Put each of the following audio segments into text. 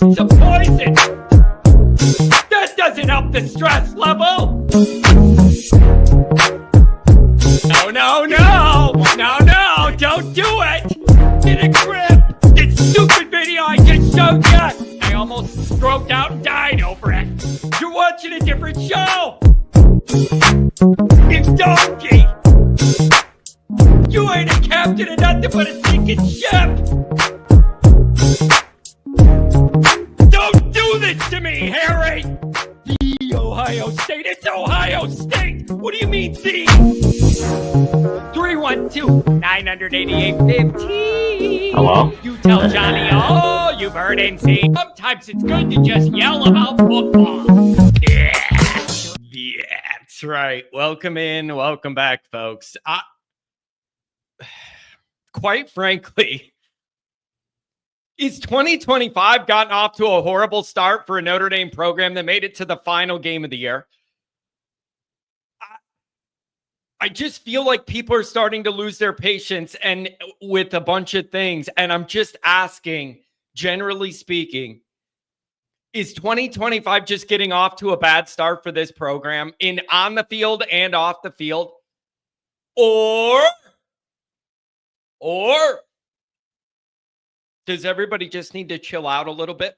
It's a poison. That doesn't help the stress level. No, don't do it. Get a grip. This stupid video I just showed you. I almost stroked out and died over it. You're watching a different show. You donkey. You ain't a captain of nothing but a sinking ship. Don't do this to me, Harry. The Ohio State. It's Ohio State. What do you mean, the? 312-988-15. Hello? You tell Johnny all you've heard and seen. Sometimes it's good to just yell about football. Yeah, that's right. Welcome in. Welcome back, folks. Quite frankly, is 2025 gotten off to a horrible start for a Notre Dame program that made it to the final game of the year? I just feel like people are starting to lose their patience and with a bunch of things. And I'm just asking, generally speaking, is 2025 just getting off to a bad start for this program on the field and off the field? Or does everybody just need to chill out a little bit?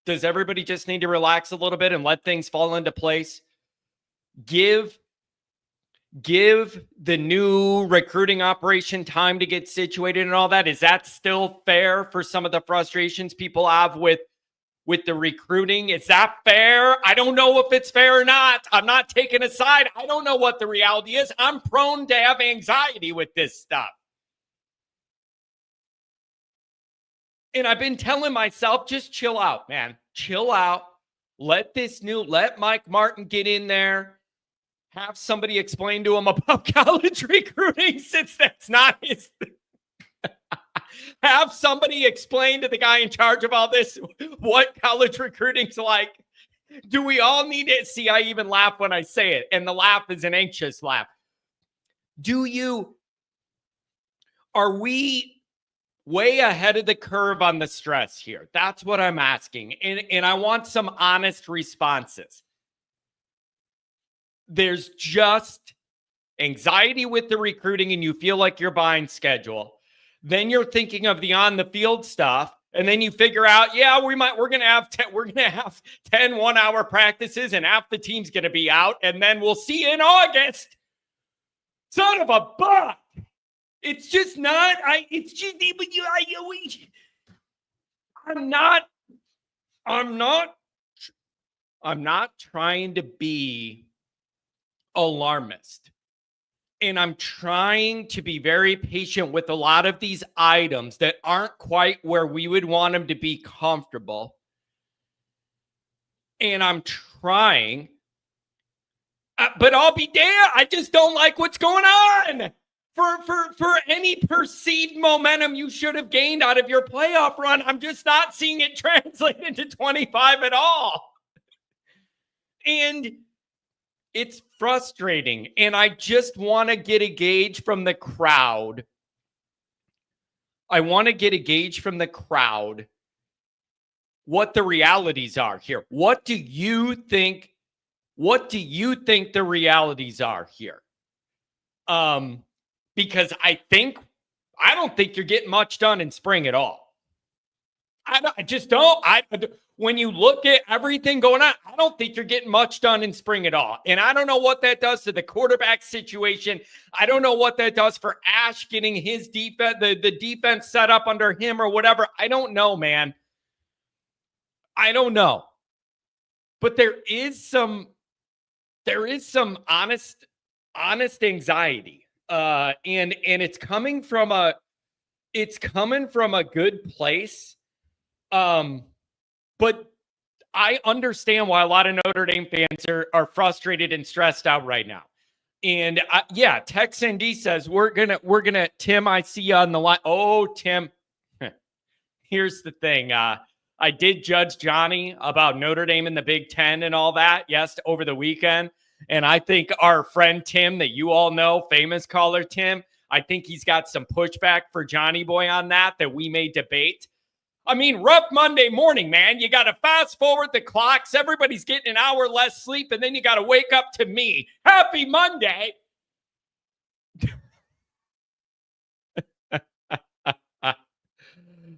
Does everybody just need to relax a little bit and let things fall into place? Give the new recruiting operation time to get situated and all that. Is that still fair for some of the frustrations people have with the recruiting? Is that fair? I don't know if it's fair or not. I'm not taking a side. I don't know what the reality is. I'm prone to have anxiety with this stuff. And I've been telling myself, just chill out, man. Chill out. Let Mike Martin get in there. Have somebody explain to him about college recruiting, since that's not his thing. Have somebody explain to the guy in charge of all this what college recruiting's like. Do we all need it? See, I even laugh when I say it, and the laugh is an anxious laugh. Are we way ahead of the curve on the stress here? That's what I'm asking. And I want some honest responses. There's just anxiety with the recruiting and you feel like you're behind schedule. Then you're thinking of the on the field stuff. And then you figure out, yeah, we're going to have 10 1-hour practices and half the team's going to be out. And then we'll see you in August. Son of a buck. It's just not, I'm not trying to be alarmist. And I'm trying to be very patient with a lot of these items that aren't quite where we would want them to be comfortable. And I'm trying, but I'll be damned. I just don't like what's going on. For any perceived momentum you should have gained out of your playoff run, I'm just not seeing it translate into 25 at all. And it's frustrating. And I just want to get a gauge from the crowd. What the realities are here. What do you think the realities are here? Because I don't think you're getting much done in spring at all. I just don't. When you look at everything going on, I don't think you're getting much done in spring at all. And I don't know what that does to the quarterback situation. I don't know what that does for Ash getting his defense, the defense set up under him or whatever. I don't know, man. I don't know. But there is some honest anxiety. And it's coming from a good place. But I understand why a lot of Notre Dame fans are frustrated and stressed out right now. And Tex ND says we're gonna Tim, I see you on the line. Oh, Tim, here's the thing. I did judge Johnny about Notre Dame in the Big Ten and all that, over the weekend. And I think our friend Tim, that you all know, famous caller Tim, I think he's got some pushback for Johnny Boy on that we may debate. I mean, rough Monday morning, man. You got to fast forward the clocks. Everybody's getting an hour less sleep, and then you got to wake up to me. Happy Monday.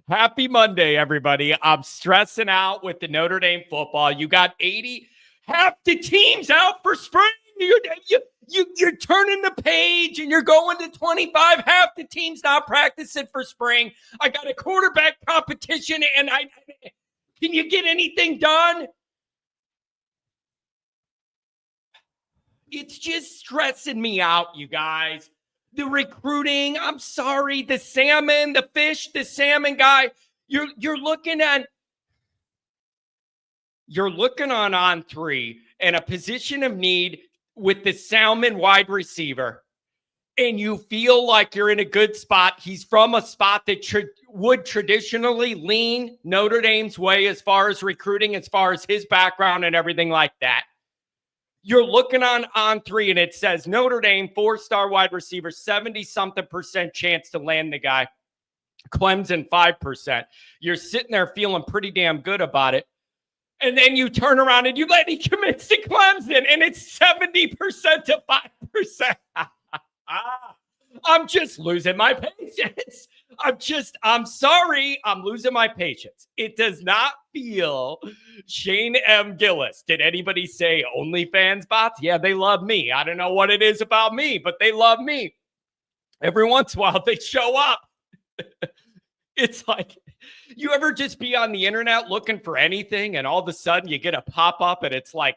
Happy Monday, everybody. I'm stressing out with the Notre Dame football. You got 80, half the team's out for spring. You're turning the page and you're going to 25. Half the team's not practicing for spring. I got a quarterback competition, and can you get anything done? It's just stressing me out, you guys. The recruiting, I'm sorry, the salmon, the fish, the salmon guy, you're looking on On3 in a position of need with the salmon wide receiver, and you feel like you're in a good spot. He's from a spot that would traditionally lean Notre Dame's way as far as recruiting, as far as his background and everything like that. You're looking on On3 and it says Notre Dame 4-star wide receiver, 70-something% chance to land the guy. Clemson 5%. You're sitting there feeling pretty damn good about it. And then you turn around and you let him commit to Clemson, and it's 70% to 5%. I'm just losing my patience. I'm sorry. I'm losing my patience. It does not feel Shane M. Gillis. Did anybody say OnlyFans bots? Yeah, they love me. I don't know what it is about me, but they love me. Every once in a while, they show up. It's like, you ever just be on the internet looking for anything, and all of a sudden you get a pop-up and it's like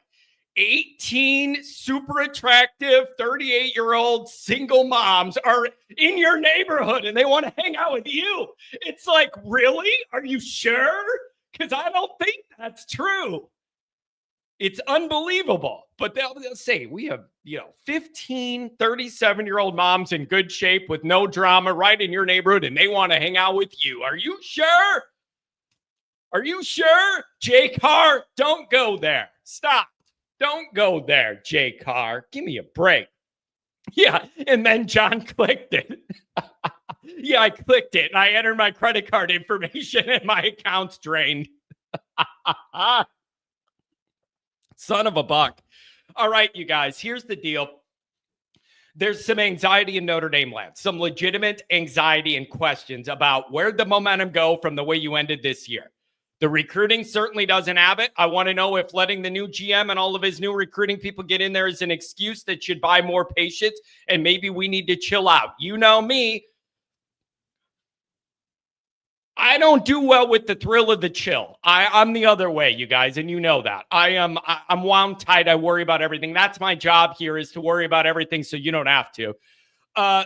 18 super attractive 38-year-old single moms are in your neighborhood and they want to hang out with you. It's like, really? Are you sure? Because I don't think that's true. It's unbelievable. But they'll say, we have, 15 37-year-old moms in good shape with no drama right in your neighborhood, and they want to hang out with you. Are you sure? Are you sure? Jay Carr, don't go there. Stop. Don't go there, Jay Carr. Give me a break. Yeah, and then John clicked it. Yeah, I clicked it, and I entered my credit card information, and my account's drained. Son of a buck. All right, you guys, here's the deal. There's some anxiety in Notre Dame land, some legitimate anxiety and questions about where'd the momentum go from the way you ended this year. The recruiting certainly doesn't have it. I want to know if letting the new GM and all of his new recruiting people get in there is an excuse that should buy more patience, and maybe we need to chill out. You know me. I don't do well with the thrill of the chill. I'm the other way, you guys, and you know that. I'm wound tight. I worry about everything. That's my job here, is to worry about everything so you don't have to.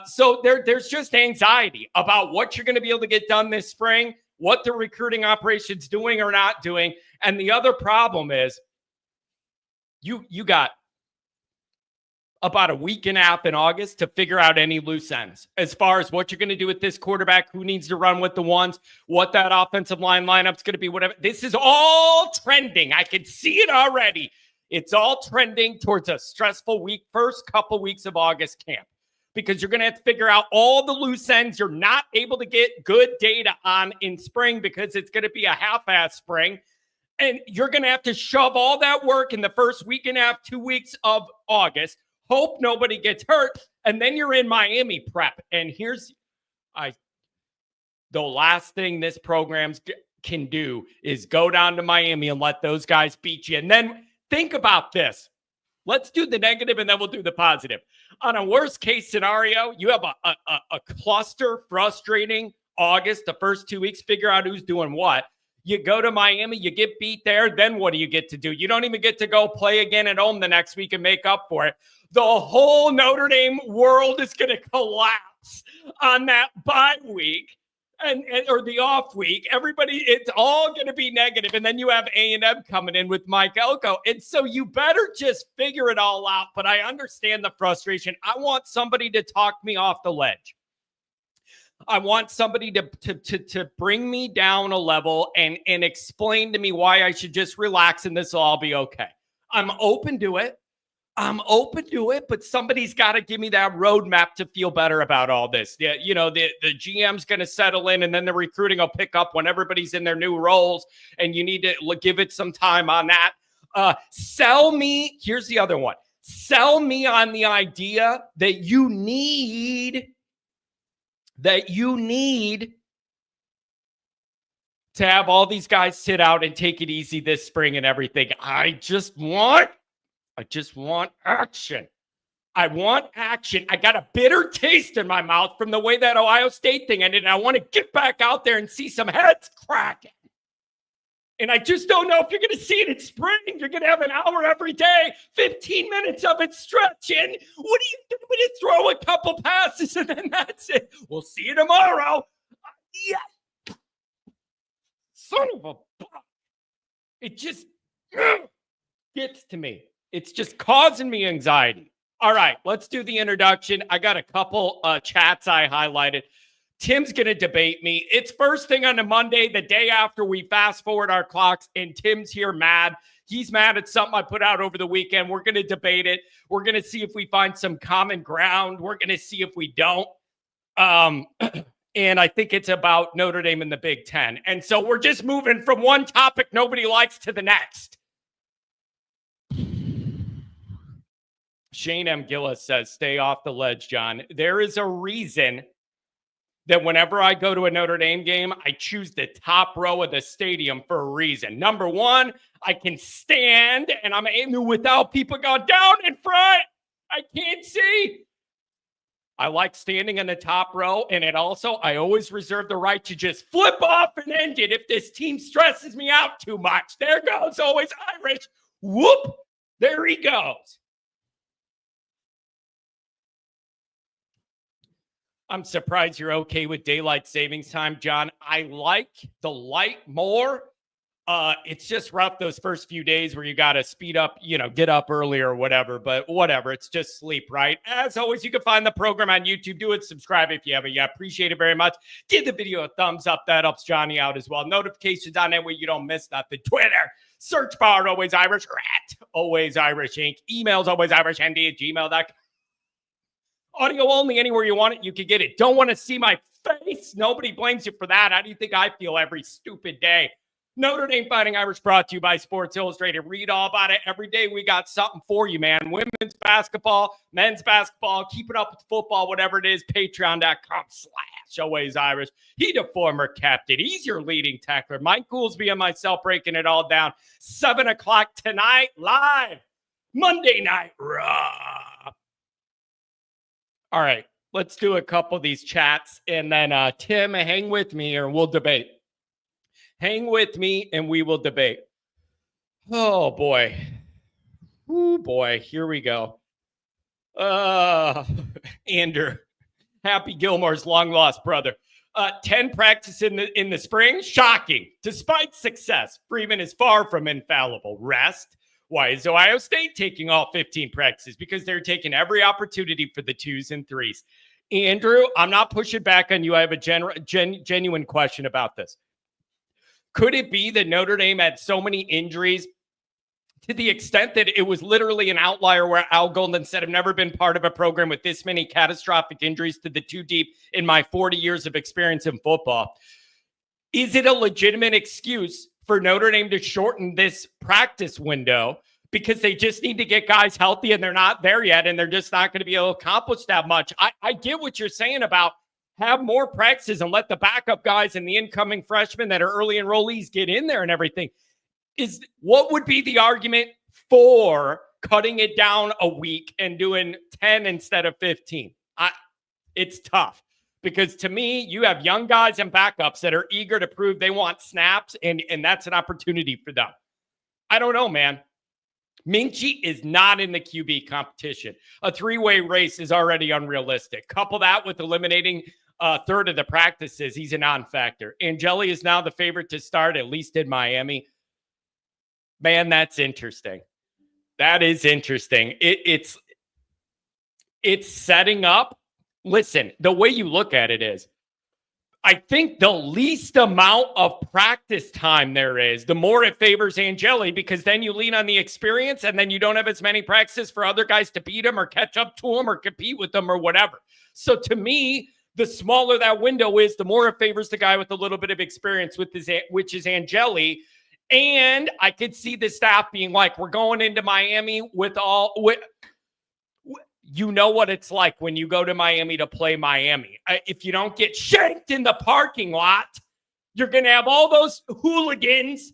So there's just anxiety about what you're going to be able to get done this spring, what the recruiting operation's doing or not doing. And the other problem is you got about a week and a half in August to figure out any loose ends as far as what you're going to do with this quarterback, who needs to run with the ones, what that offensive line lineup's going to be, whatever. This is all trending. I can see it already. It's all trending towards a stressful week, first couple weeks of August camp, because you're going to have to figure out all the loose ends you're not able to get good data on in spring, because it's going to be a half-ass spring. And you're going to have to shove all that work in the first week and a half, 2 weeks of August. Hope nobody gets hurt, and then you're in Miami prep. And here's the last thing this program can do is go down to Miami and let those guys beat you. And then think about this. Let's do the negative, and then we'll do the positive. On a worst case scenario, you have a cluster, frustrating August, the first 2 weeks, figure out who's doing what. You go to Miami, you get beat there, then what do you get to do? You don't even get to go play again at home the next week and make up for it. The whole Notre Dame world is going to collapse on that bye week or the off week. Everybody, it's all going to be negative. And then you have A&M coming in with Mike Elko. And so you better just figure it all out. But I understand the frustration. I want somebody to talk me off the ledge. I want somebody to bring me down a level and explain to me why I should just relax and this will all be okay. I'm open to it. I'm open to it, but somebody's got to give me that roadmap to feel better about all this. The GM's going to settle in, and then the recruiting will pick up when everybody's in their new roles, and you need to give it some time on that. Sell me. Here's the other one. Sell me on the idea that you need to have all these guys sit out and take it easy this spring and everything. I just want action. I want action. I got a bitter taste in my mouth from the way that Ohio State thing ended, and I want to get back out there and see some heads cracking. And I just don't know if you're going to see it in spring. You're going to have an hour every day, 15 minutes of it stretching. What are you doing to throw a couple passes and then that's it? We'll see you tomorrow. Yeah. Son of a buck. It just gets to me. It's just causing me anxiety. All right, let's do the introduction. I got a couple chats I highlighted. Tim's going to debate me. It's first thing on a Monday, the day after we fast forward our clocks, and Tim's here mad. He's mad at something I put out over the weekend. We're going to debate it. We're going to see if we find some common ground. We're going to see if we don't. And I think it's about Notre Dame and the Big Ten. And so we're just moving from one topic nobody likes to the next. Shane M. Gillis says, stay off the ledge, John. There is a reason that whenever I go to a Notre Dame game, I choose the top row of the stadium for a reason. Number one, I can stand, and I'm aiming without people going down in front. I can't see. I like standing in the top row, and I always reserve the right to just flip off and end it if this team stresses me out too much. There goes always Irish. Whoop, there he goes. I'm surprised you're okay with daylight savings time, John. I like the light more. It's just rough those first few days where you got to speed up, get up early or whatever. But whatever, it's just sleep, right? As always, you can find the program on YouTube. Do it, subscribe if you haven't yet. Appreciate it very much. Give the video a thumbs up. That helps Johnny out as well. Notifications on that way you don't miss nothing. Twitter, search bar Always Irish or at Always Irish Inc. Emails alwaysirishnd@gmail.com. Audio only, anywhere you want it, you can get it. Don't want to see my face? Nobody blames you for that. How do you think I feel every stupid day? Notre Dame Fighting Irish brought to you by Sports Illustrated. Read all about it. Every day we got something for you, man. Women's basketball, men's basketball, keep it up with football, whatever it is. Patreon.com/Always Irish. He's a former captain. He's your leading tackler. Mike Goolsby and myself breaking it all down. 7 o'clock tonight, live. Monday Night Raw. All right, let's do a couple of these chats, and then Tim, hang with me or we'll debate. Hang with me and we will debate. Oh, boy. Oh, boy. Here we go. Andrew, Happy Gilmore's long-lost brother. 10 practice in the spring? Shocking. Despite success, Freeman is far from infallible. Rest. Why is Ohio State taking all 15 practices? Because they're taking every opportunity for the 2s and 3s. Andrew, I'm not pushing back on you. I have a genuine question about this. Could it be that Notre Dame had so many injuries to the extent that it was literally an outlier where Al Golden said, I've never been part of a program with this many catastrophic injuries to the 2 deep in my 40 years of experience in football? Is it a legitimate excuse for Notre Dame to shorten this practice window because they just need to get guys healthy and they're not there yet and they're just not going to be able to accomplish that much? I get what you're saying about have more practices and let the backup guys and the incoming freshmen that are early enrollees get in there and everything. What would be the argument for cutting it down a week and doing 10 instead of 15? It's tough. Because to me, you have young guys and backups that are eager to prove they want snaps, and that's an opportunity for them. I don't know, man. Minchie is not in the QB competition. A 3-way race is already unrealistic. Couple that with eliminating a third of the practices, he's a non-factor. Angeli is now the favorite to start, at least in Miami. Man, that's interesting. That is interesting. It's setting up. Listen, the way you look at it is I think the least amount of practice time there is, the more it favors Angeli, because then you lean on the experience and then you don't have as many practices for other guys to beat him or catch up to him or compete with them or whatever. So to me, the smaller that window is, the more it favors the guy with a little bit of experience, which is Angeli. And I could see the staff being like, we're going into Miami you know what it's like when you go to Miami to play Miami. If you don't get shanked in the parking lot, you're going to have all those hooligans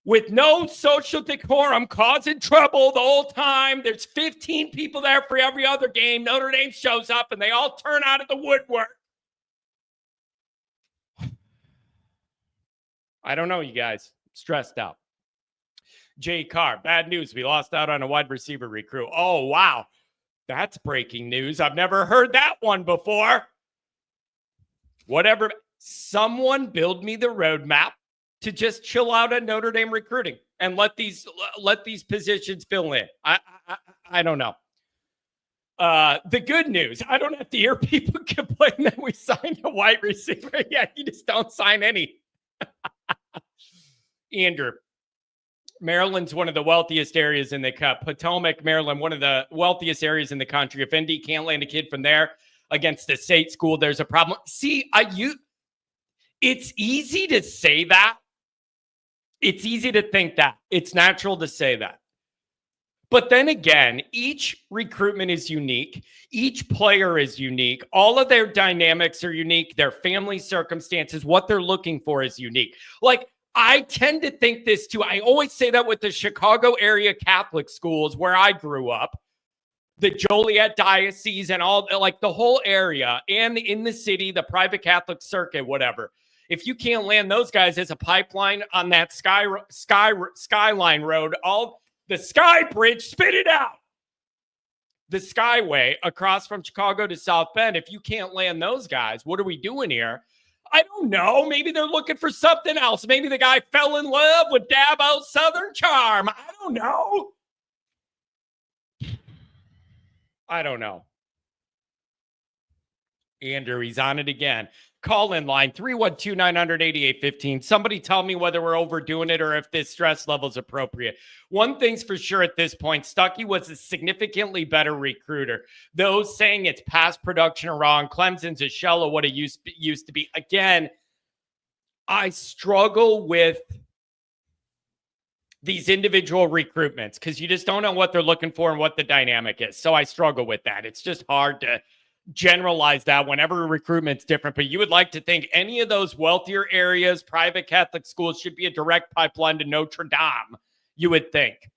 with no social decorum causing trouble the whole time. There's 15 people there for every other game. Notre Dame shows up and they all turn out of the woodwork. I don't know, you guys. Stressed out. Jay Carr, bad news. We lost out on a wide receiver recruit. Oh, wow. That's breaking news. I've never heard that one before. Whatever. Someone build me the roadmap to just chill out at Notre Dame recruiting and let these positions fill in. I don't know. The good news, I don't have to hear people complain that we signed a wide receiver. Yeah, you just don't sign any. Andrew. Maryland's one of the wealthiest areas in the cup. Potomac, Maryland, one of the wealthiest areas in the country. If ND can't land a kid from there against a state school, there's a problem. See, it's easy to say that. It's easy to think that. It's natural to say that. But then again, each recruitment is unique. Each player is unique. All of their dynamics are unique. Their family circumstances, what they're looking for is unique. Like, I tend to think this too. I always say that with the Chicago area Catholic schools where I grew up, the Joliet Diocese and all, like the whole area, and in the city, the private Catholic circuit, whatever. If you can't land those guys as a pipeline on that Skyline Road, all the Sky Bridge, spit it out. The Skyway across from Chicago to South Bend. If you can't land those guys, what are we doing here? I don't know. Maybe they're looking for something else. Maybe the guy fell in love with Dabo's Southern charm. I don't know. I don't know. Andrew, he's on it again. Call in line 312-900-8815. Somebody tell me whether we're overdoing it or if this stress level is appropriate. One thing's for sure at this point, Stuckey was a significantly better recruiter. Those saying it's past production are wrong. Clemson's a shell of what it used to be. Again, I struggle with these individual recruitments because you just don't know what they're looking for and what the dynamic is. So I struggle with that. It's just hard to generalize that whenever recruitment's different, but you would like to think any of those wealthier areas, private Catholic schools should be a direct pipeline to Notre Dame, you would think.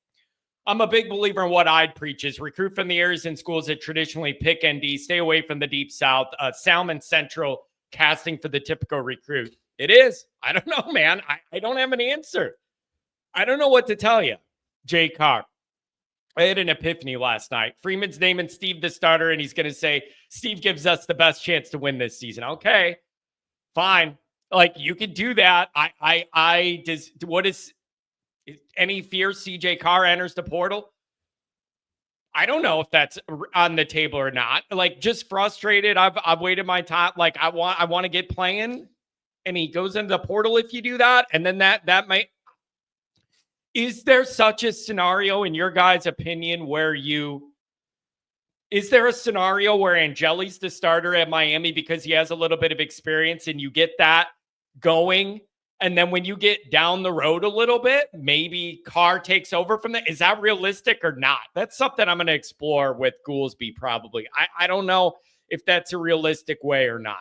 I'm a big believer in what I'd preach is recruit from the areas and schools that traditionally pick ND, stay away from the deep South, Salmon Central casting for the typical recruit. It is. I don't know, man. I don't have an answer. I don't know what to tell you. Jay Carr. I had an epiphany last night. Freeman's naming Steve the starter, and he's going to say, Steve gives us the best chance to win this season. Okay, fine. Like, you could do that. What is any fear CJ Carr enters the portal? I don't know if that's on the table or not. Like, just frustrated. I've waited my time. Like, I want to get playing, and he goes into the portal if you do that, and then that might. Is there such a scenario in your guys' opinion is there a scenario where Angeli's the starter at Miami because he has a little bit of experience and you get that going? And then when you get down the road a little bit, maybe Carr takes over from that. Is that realistic or not? That's something I'm going to explore with Goolsby probably. I don't know if that's a realistic way or not.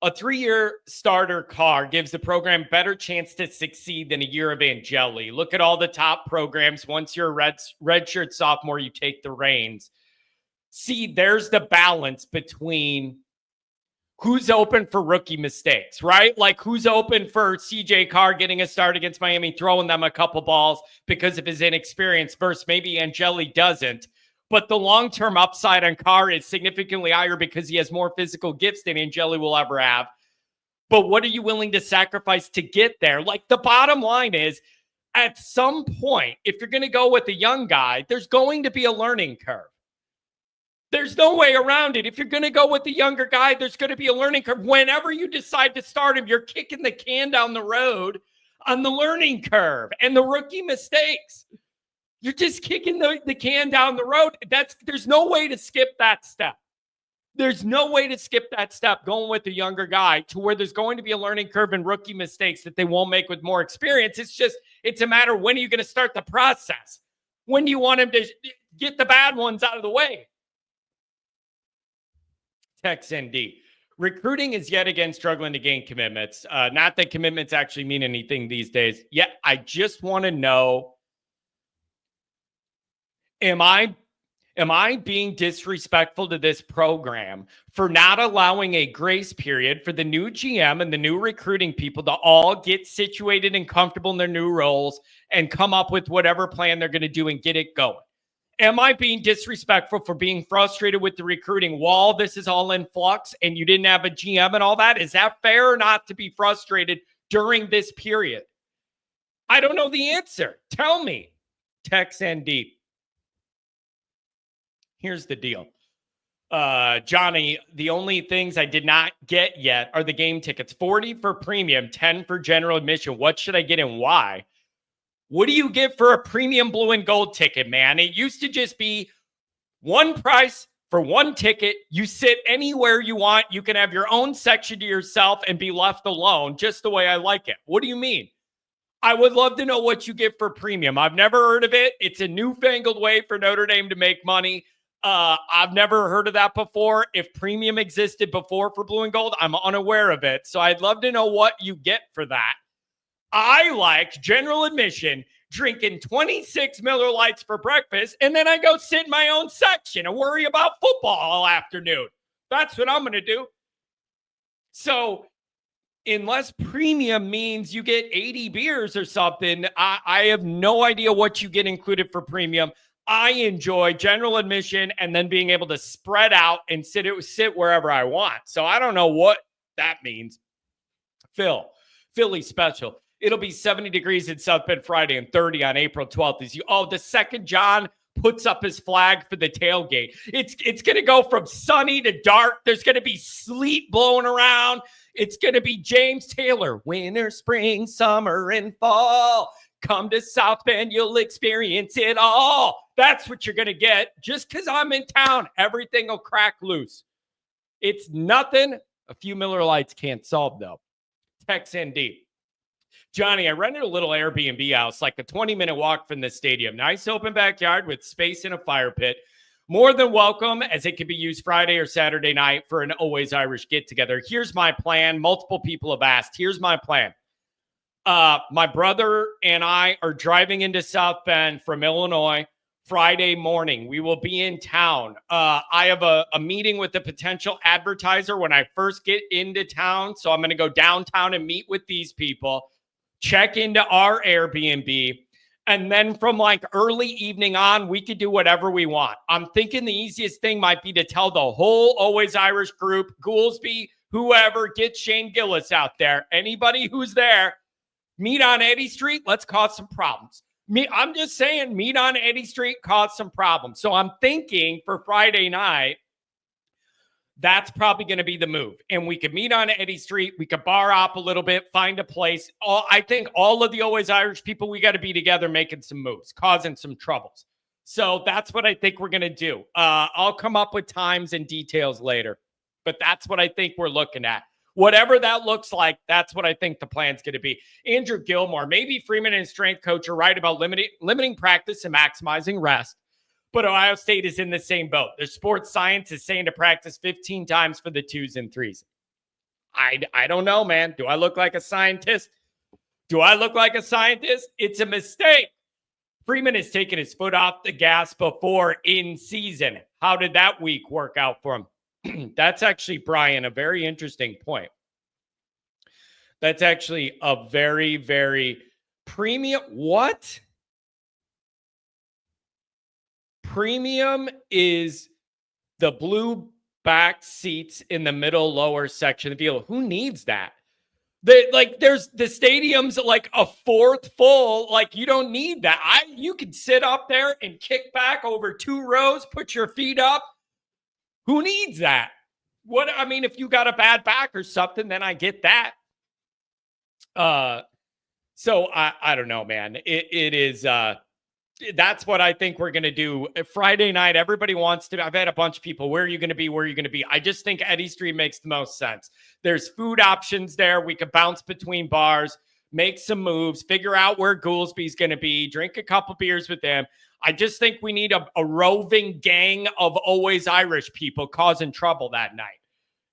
A 3-year starter Carr gives the program better chance to succeed than a year of Angeli. Look at all the top programs. Once you're a redshirt sophomore, you take the reins. See, there's the balance between who's open for rookie mistakes, right? Like who's open for CJ Carr getting a start against Miami, throwing them a couple balls because of his inexperience versus maybe Angeli doesn't. But the long-term upside on Carr is significantly higher because he has more physical gifts than Angeli will ever have. But what are you willing to sacrifice to get there? Like, the bottom line is, at some point, if you're going to go with a young guy, there's going to be a learning curve. There's no way around it. If you're going to go with the younger guy, there's going to be a learning curve. Whenever you decide to start him, you're kicking the can down the road on the learning curve and the rookie mistakes. You're just kicking the can down the road. There's no way to skip that step. There's no way to skip that step going with the younger guy to where there's going to be a learning curve and rookie mistakes that they won't make with more experience. It's a matter of when are you going to start the process? When do you want him to get the bad ones out of the way? Tex ND. Recruiting is yet again struggling to gain commitments. Not that commitments actually mean anything these days. Yeah, I just want to know, am I being disrespectful to this program for not allowing a grace period for the new GM and the new recruiting people to all get situated and comfortable in their new roles and come up with whatever plan they're going to do and get it going? Am I being disrespectful for being frustrated with the recruiting while this is all in flux and you didn't have a GM and all that? Is that fair or not to be frustrated during this period? I don't know the answer. Tell me. Tex ND. Here's the deal. Johnny, the only things I did not get yet are the game tickets. 40 for premium, 10 for general admission. What should I get and why? What do you get for a premium blue and gold ticket, man? It used to just be one price for one ticket. You sit anywhere you want. You can have your own section to yourself and be left alone, just the way I like it. What do you mean? I would love to know what you get for premium. I've never heard of it. It's a newfangled way for Notre Dame to make money. I've never heard of that before. If premium existed before for blue and gold, I'm unaware of it. So I'd love to know what you get for that. I like general admission, drinking 26 Miller Lights for breakfast, and then I go sit in my own section and worry about football all afternoon. That's what I'm going to do. So unless premium means you get 80 beers or something, I have no idea what you get included for premium. I enjoy general admission and then being able to spread out and sit wherever I want. So I don't know what that means. Philly special. It'll be 70 degrees in South Bend Friday and 30 on April 12th. The second John puts up his flag for the tailgate. It's going to go from sunny to dark. There's going to be sleet blowing around. It's going to be James Taylor. Winter, spring, summer, and fall. Come to South Bend, you'll experience it all. That's what you're going to get. Just because I'm in town, everything will crack loose. It's nothing a few Miller Lights can't solve, though. Tex ND. Johnny, I rented a little Airbnb house, like a 20-minute walk from the stadium. Nice open backyard with space and a fire pit. More than welcome, as it can be used Friday or Saturday night for an Always Irish get-together. Here's my plan. Multiple people have asked. Here's my plan. My brother and I are driving into South Bend from Illinois Friday morning. We will be in town. I have a meeting with a potential advertiser when I first get into town. So I'm going to go downtown and meet with these people, check into our Airbnb, and then from like early evening on, we could do whatever we want. I'm thinking the easiest thing might be to tell the whole Always Irish group, Goolsby, whoever, get Shane Gillis out there. Anybody who's there, meet on Eddy Street. Let's cause some problems. I'm just saying, meet on Eddy Street, cause some problems. So I'm thinking for Friday night, that's probably going to be the move. And we could meet on Eddy Street. We could bar up a little bit, find a place. I think all of the Always Irish people, we got to be together making some moves, causing some troubles. So that's what I think we're going to do. I'll come up with times and details later. But that's what I think we're looking at. Whatever that looks like, that's what I think the plan's going to be. Andrew Gilmore, maybe Freeman and strength coach are right about limiting practice and maximizing rest. But Ohio State is in the same boat. Their sports science is saying to practice 15 times for the 2s and 3s. I don't know, man. Do I look like a scientist? It's a mistake. Freeman has taken his foot off the gas before in season. How did that week work out for him? That's actually, Brian, a very interesting point. That's actually a very, very premium. What? Premium is the blue back seats in the middle lower section of the field. Who needs that? There's the stadium's like a fourth full. Like, you don't need that. You could sit up there and kick back over 2 rows, put your feet up. Who needs that? What, I mean, if you got a bad back or something, then I get that. So I don't know, man. It is, that's what I think we're going to do. Friday night, everybody wants to. I've had a bunch of people. Where are you going to be? Where are you going to be? I just think Eddie Street makes the most sense. There's food options there. We could bounce between bars, make some moves, figure out where Goolsby's going to be, drink a couple beers with them. I just think we need a roving gang of always Irish people causing trouble that night.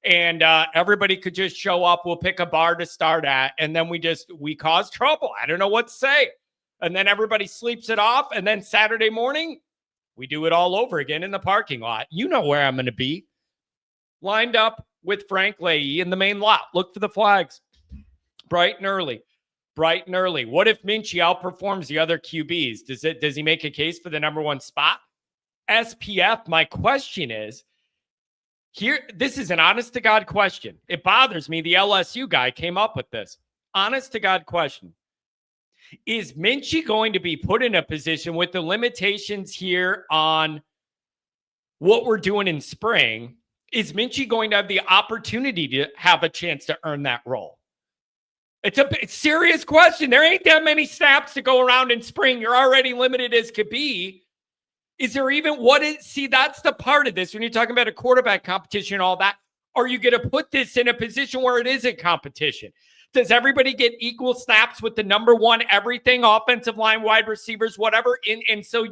And everybody could just show up. We'll pick a bar to start at. And then we cause trouble. I don't know what to say. And then everybody sleeps it off. And then Saturday morning, we do it all over again in the parking lot. You know where I'm going to be. Lined up with Frank Leahy in the main lot. Look for the flags. Bright and early. Bright and early. What if Minchie outperforms the other QBs? Does he make a case for the number one spot? SPF, my question is, here, this is an honest to God question. It bothers me. The LSU guy came up with this. Honest to God question. Is Minchie going to be put in a position with the limitations here on what we're doing in spring? Is Minchie going to have the opportunity to have a chance to earn that role? It's a serious question. There ain't that many snaps to go around in spring. You're already limited as could be. Is there even see, that's the part of this when you're talking about a quarterback competition and all that. Are you going to put this in a position where it isn't competition? Does everybody get equal snaps with the number one everything, offensive line, wide receivers, whatever? And so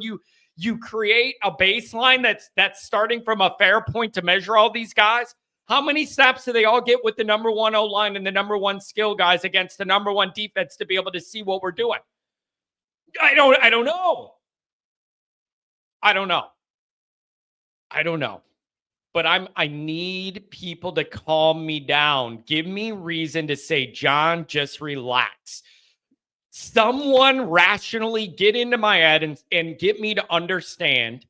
you create a baseline that's starting from a fair point to measure all these guys. How many snaps do they all get with the number one O-line and the number one skill guys against the number one defense to be able to see what we're doing? I don't know. I don't know. But I need people to calm me down. Give me reason to say, John, just relax. Someone rationally get into my head and get me to understand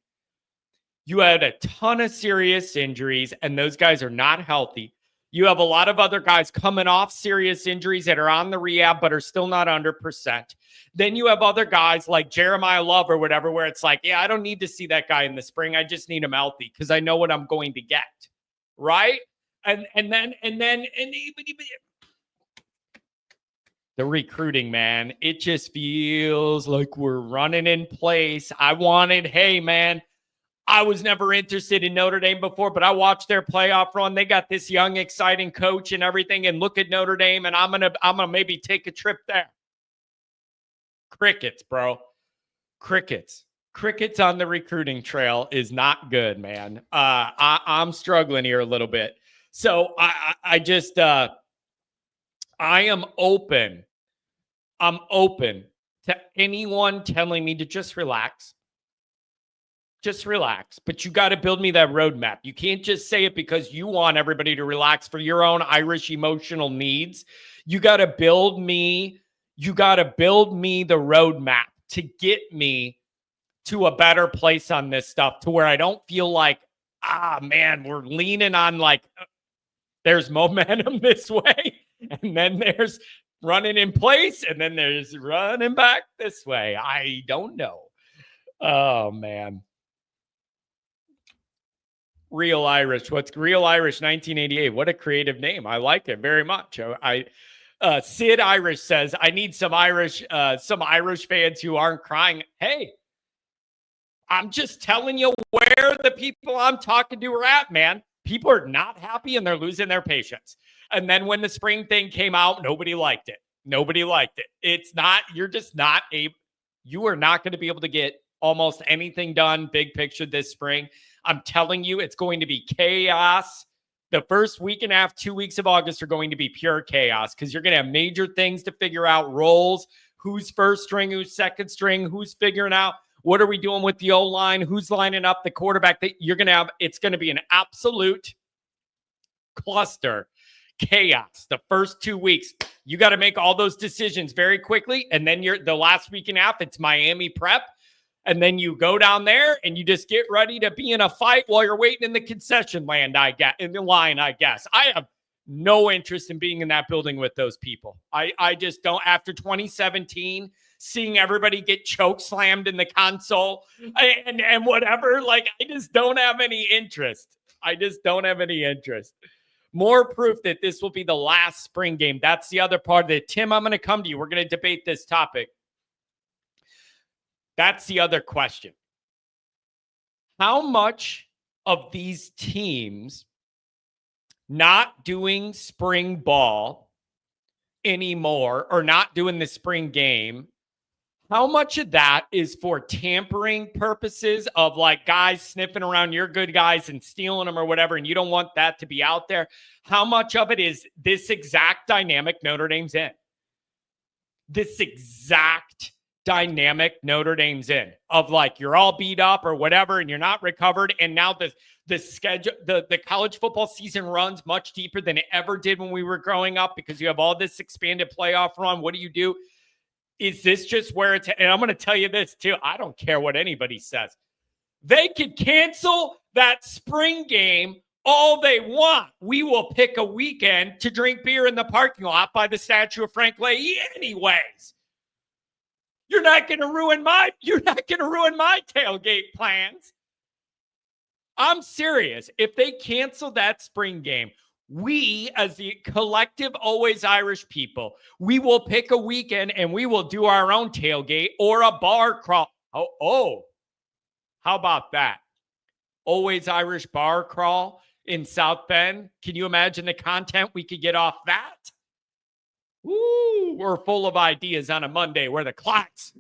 you had a ton of serious injuries, and those guys are not healthy. You have a lot of other guys coming off serious injuries that are on the rehab but are still not 100%. Then you have other guys like Jeremiah Love or whatever, where it's like, yeah, I don't need to see that guy in the spring. I just need him healthy because I know what I'm going to get. Right? And then the recruiting, man, it just feels like we're running in place. Hey, man, I was never interested in Notre Dame before, but I watched their playoff run. They got this young, exciting coach and everything, and look at Notre Dame, and I'm gonna maybe take a trip there. Crickets, bro. Crickets on the recruiting trail is not good, man. I'm struggling here a little bit. So I just I am open. I'm open to anyone telling me to just relax. Just relax. But you got to build me that roadmap. You can't just say it because you want everybody to relax for your own Irish emotional needs. You got to build me the roadmap to get me to a better place on this stuff, to where I don't feel like, man, we're leaning on like there's momentum this way, and then there's running in place, and then there's running back this way. I don't know. Oh, man. Real Irish. What's Real Irish 1988? What a creative name. I like it very much. Sid Irish says, I need some Irish fans who aren't crying. Hey, I'm just telling you where the people I'm talking to are at, man. People are not happy and they're losing their patience. And then when the spring thing came out, nobody liked it. You are not going to be able to get almost anything done big picture this spring. I'm telling you, it's going to be chaos. The first week and a half, 2 weeks of August are going to be pure chaos because you're going to have major things to figure out, roles, who's first string, who's second string, who's figuring out what are we doing with the O-line, who's lining up the quarterback that you're going to have. It's going to be an absolute cluster chaos. The first 2 weeks, you got to make all those decisions very quickly. And then the last week and a half, it's Miami prep. And then you go down there and you just get ready to be in a fight while you're waiting in the concession line, I guess. I have no interest in being in that building with those people. I just don't. After 2017, seeing everybody get choke slammed in the console and whatever, like, I just don't have any interest. I just don't have any interest. More proof that this will be the last spring game. That's the other part of it. Tim, I'm going to come to you. We're going to debate this topic. That's the other question. How much of these teams not doing spring ball anymore or not doing the spring game, how much of that is for tampering purposes of like guys sniffing around your good guys and stealing them or whatever, and you don't want that to be out there? How much of it is this exact dynamic Notre Dame's in? This exact dynamic Notre Dame's in of like you're all beat up or whatever and you're not recovered, and now the schedule, the college football season runs much deeper than it ever did when we were growing up because you have all this expanded playoff run. What do? Is this just where it's, and I'm going to tell you this too, I don't care what anybody says. They could cancel that spring game all they want. We will pick a weekend to drink beer in the parking lot by the statue of Frank Leahy anyways. You're not going to ruin my tailgate plans. I'm serious. If they cancel that spring game, we, as the collective Always Irish people, we will pick a weekend and we will do our own tailgate or a bar crawl. Oh, how about that? Always Irish bar crawl in South Bend. Can you imagine the content we could get off that? Woo, we're full of ideas on a Monday where the clock's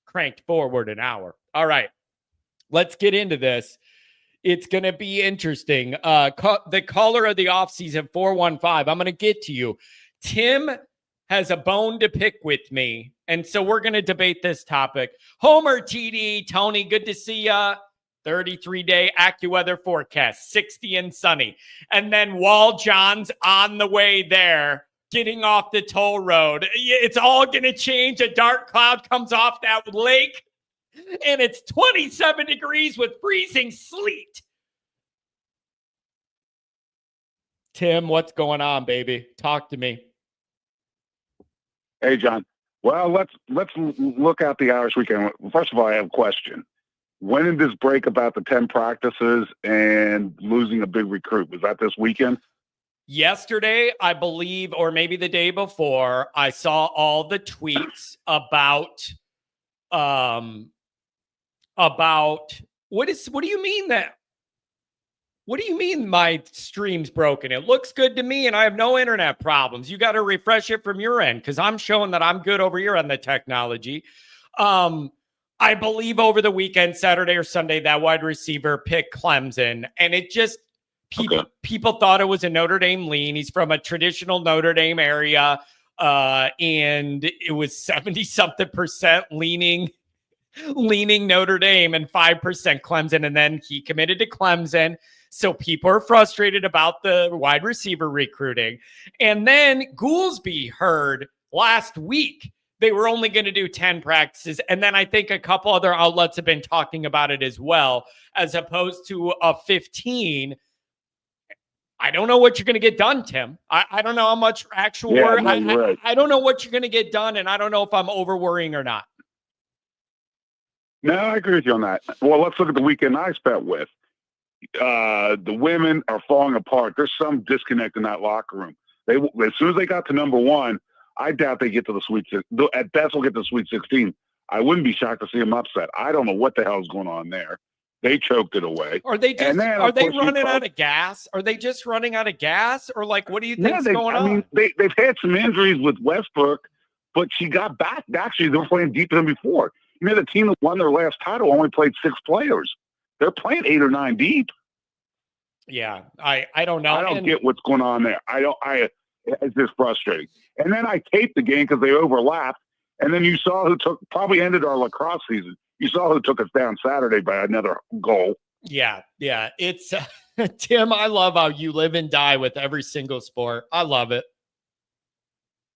cranked forward an hour. All right, let's get into this. It's going to be interesting. The caller of the offseason, 415, I'm going to get to you. Tim has a bone to pick with me, and so we're going to debate this topic. Homer TD, Tony, good to see ya. 33-day AccuWeather forecast, 60 and sunny. And then Wall John's on the way there, getting off the toll road. It's all going to change. A dark cloud comes off that lake, and it's 27 degrees with freezing sleet. Tim, what's going on, baby? Talk to me. Hey, John. Well, let's look at the Irish weekend. First of all, I have a question. When did this break about the 10 practices and losing a big recruit? Was that this weekend? Yesterday, I believe, or maybe the day before, I saw all the tweets about what do you mean that? What do you mean my stream's broken? It looks good to me and I have no internet problems. You got to refresh it from your end because I'm showing that I'm good over here on the technology. I believe over the weekend, Saturday or Sunday, that wide receiver picked Clemson, and it just people thought it was a Notre Dame lean. He's from a traditional Notre Dame area, and it was 70-something% leaning Notre Dame and 5% Clemson, and then he committed to Clemson. So people are frustrated about the wide receiver recruiting. And then Goolsby heard last week they were only going to do 10 practices. And then I think a couple other outlets have been talking about it as well, as opposed to a 15. I don't know what you're going to get done, Tim. I don't know how much actual work. Right. I don't know what you're going to get done, and I don't know if I'm over worrying or not. No, I agree with you on that. Well, let's look at the weekend I spent with. The women are falling apart. There's some disconnect in that locker room. As soon as they got to number one, I doubt they get to the Sweet 16. At best, we'll get to the Sweet 16. I wouldn't be shocked to see them upset. I don't know what the hell's going on there. They choked it away. Are they running out of gas? Are they just running out of gas? Or like, what do you think's going on? I mean, they've had some injuries with Westbrook, but she got back. Actually, they were playing deeper than before. You know, the team that won their last title only played 6 players. They're playing 8 or 9 deep. Yeah, I don't know. I don't get what's going on there. It's just frustrating. And then I taped the game because they overlapped. And then you saw who probably ended our lacrosse season. You saw who took us down Saturday by another goal. Yeah. It's Tim, I love how you live and die with every single sport. I love it.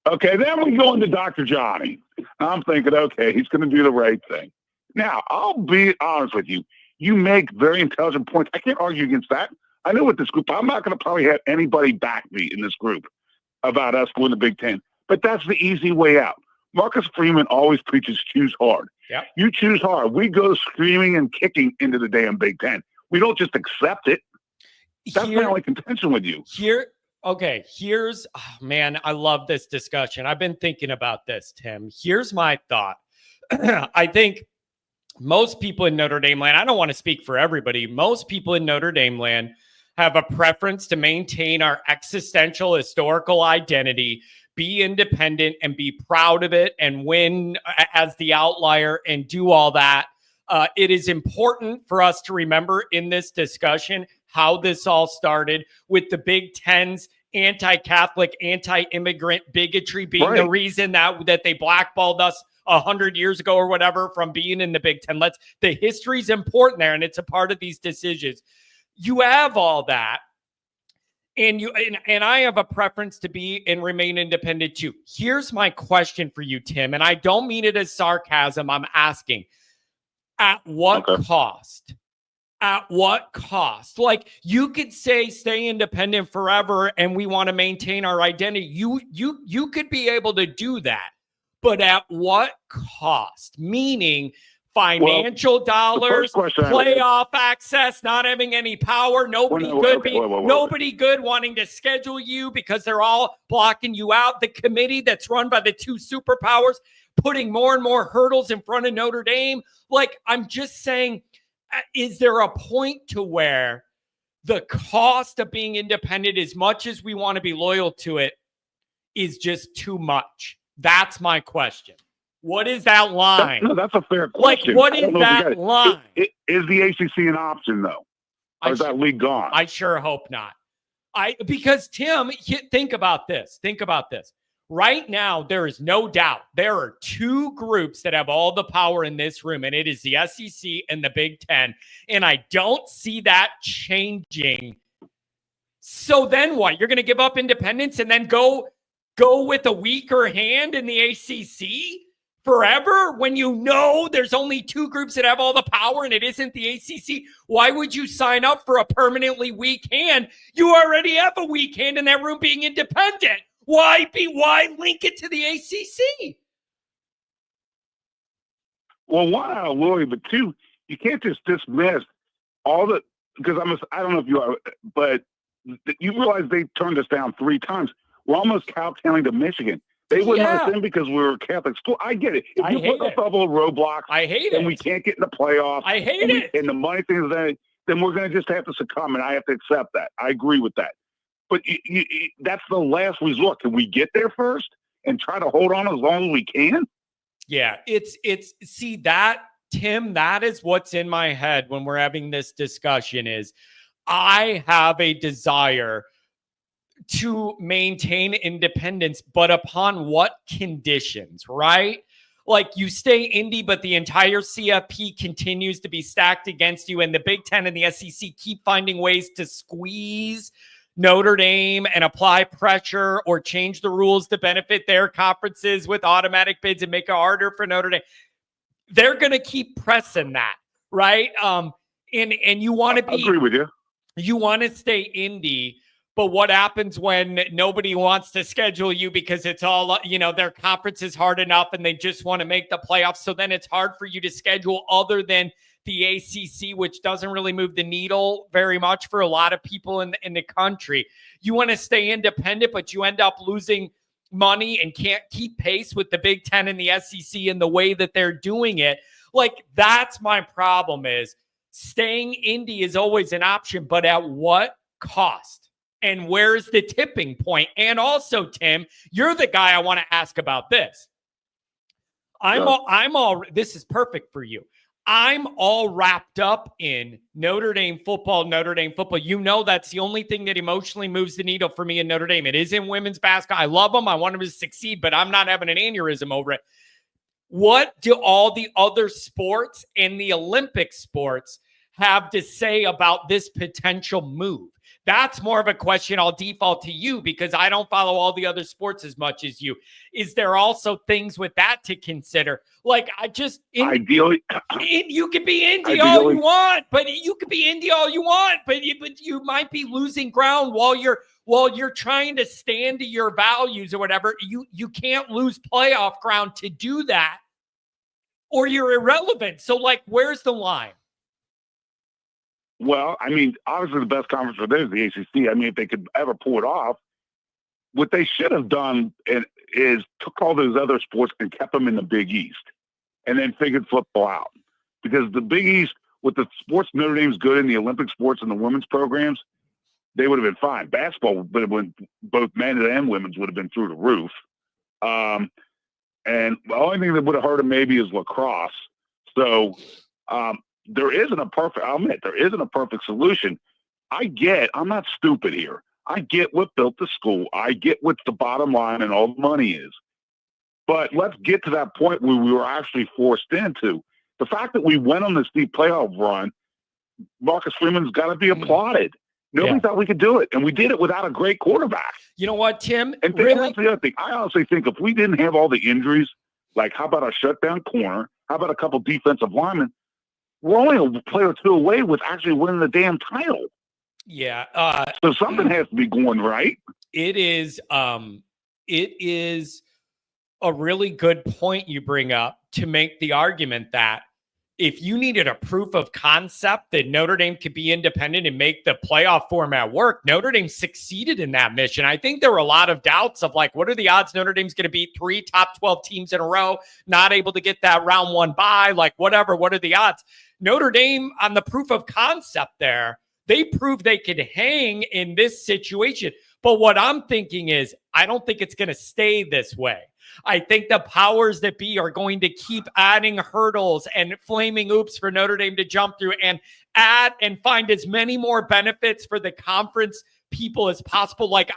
Okay, then we go into Dr. Johnny. I'm thinking, okay, he's going to do the right thing. Now, I'll be honest with you. You make very intelligent points. I can't argue against that. I know with this group, I'm not going to probably have anybody back me in this group about us going to Big Ten. But that's the easy way out. Marcus Freeman always preaches choose hard. Yep. You choose hard. We go screaming and kicking into the damn Big Ten. We don't just accept it. That's my only contention with you. Here's, oh man, I love this discussion. I've been thinking about this, Tim. Here's my thought. I think most people in Notre Dame land, I don't want to speak for everybody, most people in Notre Dame land have a preference to maintain our existential historical identity, be independent and be proud of it and win as the outlier and do all that. It is important for us to remember in this discussion how this all started with the Big Ten's anti-Catholic, anti-immigrant bigotry being the reason that they blackballed us 100 years ago or whatever from being in the Big Ten. The history's important there, and it's a part of these decisions. You have all that, and I have a preference to be and remain independent too. Here's my question for you, Tim, and I don't mean it as sarcasm. I'm asking, at what cost? At what cost? Like, you could say stay independent forever and we want to maintain our identity. You could be able to do that, but at what cost? Meaning financial dollars, playoff access, not having any power, nobody good wanting to schedule you because they're all blocking you out. The committee that's run by the two superpowers putting more and more hurdles in front of Notre Dame. Like, I'm just saying, is there a point to where the cost of being independent, as much as we want to be loyal to it, is just too much? That's my question. What is that line? No, that's a fair question. Like, what is that line? Is the ACC an option, though? Or is that league gone? I sure hope not. Because, Tim, think about this. Think about this. Right now, there is no doubt there are two groups that have all the power in this room, and it is the SEC and the Big Ten. And I don't see that changing. So then what? You're going to give up independence and then go with a weaker hand in the ACC forever when you know there's only two groups that have all the power and it isn't the ACC? Why would you sign up for a permanently weak hand? You already have a weak hand in that room being independent. Why link it to the ACC? Well, one, out of Lori, but two, you can't just dismiss all the, because I don't know if you are, but you realize they turned us down 3 times. We're almost cowtailing to Michigan. They wouldn't let us in because we were a Catholic school. I get it. If you put a couple of roadblocks, I hate and we can't get in the playoffs, I hate it. And the money things, then we're going to just have to succumb, and I have to accept that. I agree with that. But that's the last resort. Can we get there first and try to hold on as long as we can? Yeah, see that, Tim, that is what's in my head when we're having this discussion is I have a desire to maintain independence, but upon what conditions, right? Like, you stay Indy, but the entire CFP continues to be stacked against you, and the Big Ten and the SEC keep finding ways to squeeze Notre Dame and apply pressure or change the rules to benefit their conferences with automatic bids and make it harder for Notre Dame. They're going to keep pressing that, right? And you want to be, I agree with you. You want to stay Indy, but what happens when nobody wants to schedule you because it's all, their conference is hard enough and they just want to make the playoffs. So then it's hard for you to schedule other than the ACC, which doesn't really move the needle very much for a lot of people in the country. You want to stay independent, but you end up losing money and can't keep pace with the Big Ten and the SEC in the way that they're doing it. Like, that's my problem, is staying Indy is always an option, but at what cost? And where's the tipping point? And also, Tim, you're the guy I want to ask about this. This is perfect for you. I'm all wrapped up in Notre Dame football. You know, that's the only thing that emotionally moves the needle for me in Notre Dame. It is in women's basketball. I love them. I want them to succeed, but I'm not having an aneurysm over it. What do all the other sports and the Olympic sports have to say about this potential move? That's more of a question I'll default to you because I don't follow all the other sports as much as you. Is there also things with that to consider? Like, ideally, you could be Indy all you want, but you might be losing ground while you're trying to stand to your values or whatever. You can't lose playoff ground to do that, or you're irrelevant. So, like, where's the line? Well, I mean, obviously the best conference for them is the ACC. I mean, if they could ever pull it off, what they should have done is took all those other sports and kept them in the Big East, and then figured football out. Because the Big East, with the sports Notre Dame's good in, the Olympic sports and the women's programs, they would have been fine. Basketball, but when both men and women's would have been through the roof. And the only thing that would have hurt them maybe is lacrosse. So there isn't a perfect, I'll admit, there isn't a perfect solution. I'm not stupid here. I get what built the school. I get what the bottom line and all the money is. But let's get to that point where we were actually forced into. The fact that we went on this deep playoff run, Marcus Freeman's got to be applauded. Nobody thought we could do it, and we did it without a great quarterback. You know what, Tim? And that's the other thing. I honestly think if we didn't have all the injuries, like how about a shutdown corner? How about a couple defensive linemen? We're only a player or two away with actually winning the damn title. Yeah. So something has to be going right. It is a really good point you bring up to make the argument that if you needed a proof of concept that Notre Dame could be independent and make the playoff format work, Notre Dame succeeded in that mission. I think there were a lot of doubts of like, what are the odds Notre Dame's going to beat 3 top 12 teams in a row, not able to get that round 1 bye, like whatever, what are the odds? Notre Dame on the proof of concept there, they proved they could hang in this situation. But what I'm thinking is, I don't think it's going to stay this way. I think the powers that be are going to keep adding hurdles and flaming oops for Notre Dame to jump through and add and find as many more benefits for the conference people as possible. Like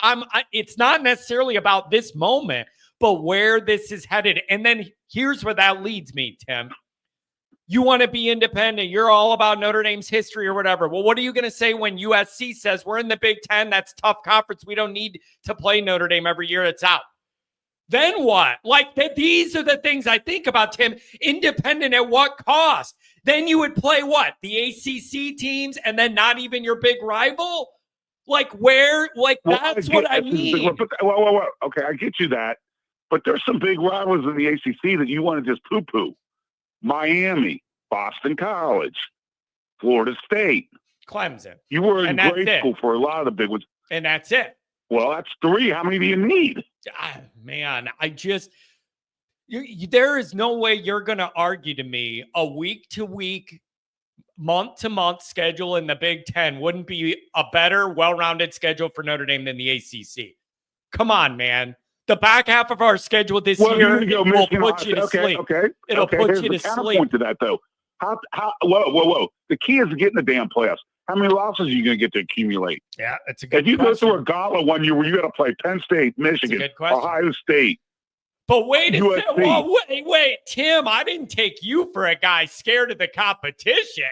it's not necessarily about this moment, but where this is headed. And then here's where that leads me, Tim. You want to be independent. You're all about Notre Dame's history or whatever. Well, what are you going to say when USC says we're in the Big Ten? That's tough conference. We don't need to play Notre Dame every year. It's out. Then what? Like these are the things I think about, Tim. Independent at what cost? Then you would play what? The ACC teams and then not even your big rival? Like where? Like that's what I mean. Well, okay, I get you that. But there's some big rivals in the ACC that you want to just poo-poo. Miami, Boston College, Florida State. Clemson. You were in grade school for a lot of the big ones. And that's it. Well, that's 3. How many do you need? Man, there is no way you're going to argue to me a week-to-week, month-to-month schedule in the Big Ten wouldn't be a better, well-rounded schedule for Notre Dame than the ACC. Come on, man. The back half of our schedule this year will put you to sleep. It'll put you to sleep. Point to that, though. Whoa. The key is getting the damn playoffs. How many losses are you going to get to accumulate? Yeah, that's a good question. If you go through a gauntlet one year where you got to play Penn State, Michigan, Ohio State. But wait, Tim, I didn't take you for a guy scared of the competition.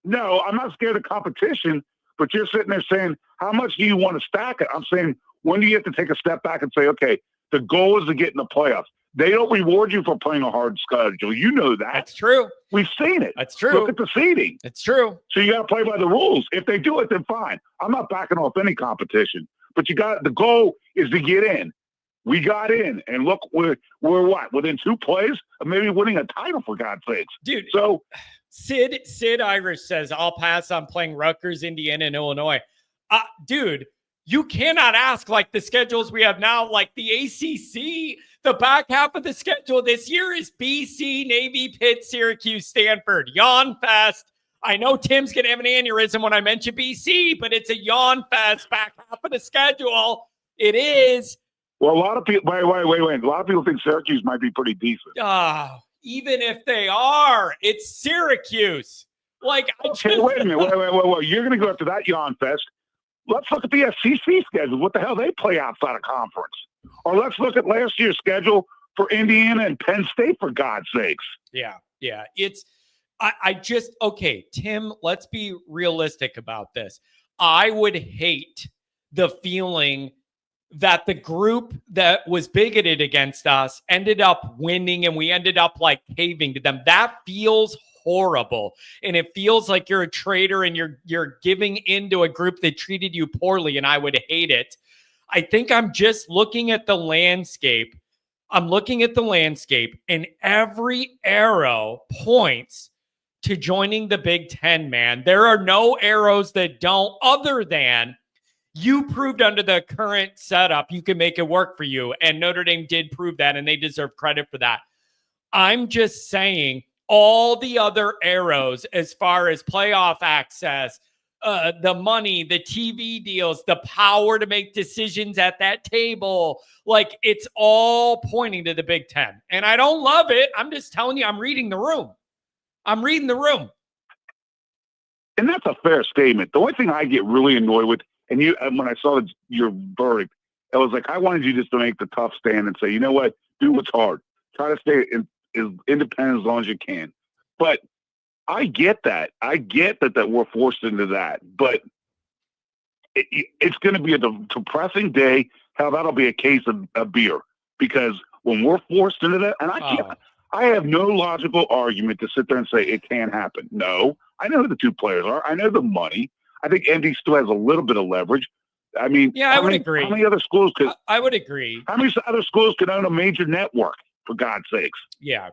No, I'm not scared of competition, but you're sitting there saying, how much do you want to stack it? I'm saying, when do you have to take a step back and say, okay, the goal is to get in the playoffs? They don't reward you for playing a hard schedule. You know that. That's true. We've seen it. That's true. Look at the seeding. It's true. So you got to play by the rules. If they do it, then fine. I'm not backing off any competition. But the goal is to get in. We got in, and look, we're what? Within 2 plays of maybe winning a title, for God's sakes. Dude, so Sid Irish says, I'll pass on playing Rutgers, Indiana, and Illinois. Dude, you cannot ask like the schedules we have now, like the ACC. The back half of the schedule this year is BC, Navy, Pitt, Syracuse, Stanford. Yawn fest. I know Tim's going to have an aneurysm when I mention BC, but it's a yawn fest back half of the schedule. It is. Well, a lot of people, wait. A lot of people think Syracuse might be pretty decent. Even if they are, it's Syracuse. Like, wait a minute. Wait. You're going to go after that yawn fest. Let's look at the SEC schedule. What the hell they play outside of conference? Or let's look at last year's schedule for Indiana and Penn State, for God's sakes. Yeah. It's, okay, Tim, let's be realistic about this. I would hate the feeling that the group that was bigoted against us ended up winning and we ended up like caving to them. That feels horrible. And it feels like you're a traitor and you're giving into a group that treated you poorly, and I would hate it. I think I'm just looking at the landscape. And every arrow points to joining the Big Ten, man. There are no arrows that don't, other than you proved under the current setup you can make it work for you. And Notre Dame did prove that, and they deserve credit for that. I'm just saying all the other arrows as far as playoff access, the money, the TV deals, the power to make decisions at that table, like it's all pointing to the Big Ten. And I don't love it. I'm just telling you, I'm reading the room. I'm reading the room. And that's a fair statement. The only thing I get really annoyed with, and when I saw your verdict, it was like, I wanted you just to make the tough stand and say, you know what, do what's hard. Try to stay as independent as long as you can. But I get that. I get that we're forced into that. But it's going to be a depressing day. Hell, that'll be a case of beer. Because when we're forced into that, and I have no logical argument to sit there and say it can't happen. No, I know who the two players are. I know the money. I think ND still has a little bit of leverage. I mean, yeah, I would agree. How many other schools could? I would agree. How many other schools could own a major network? For God's sakes. Yeah.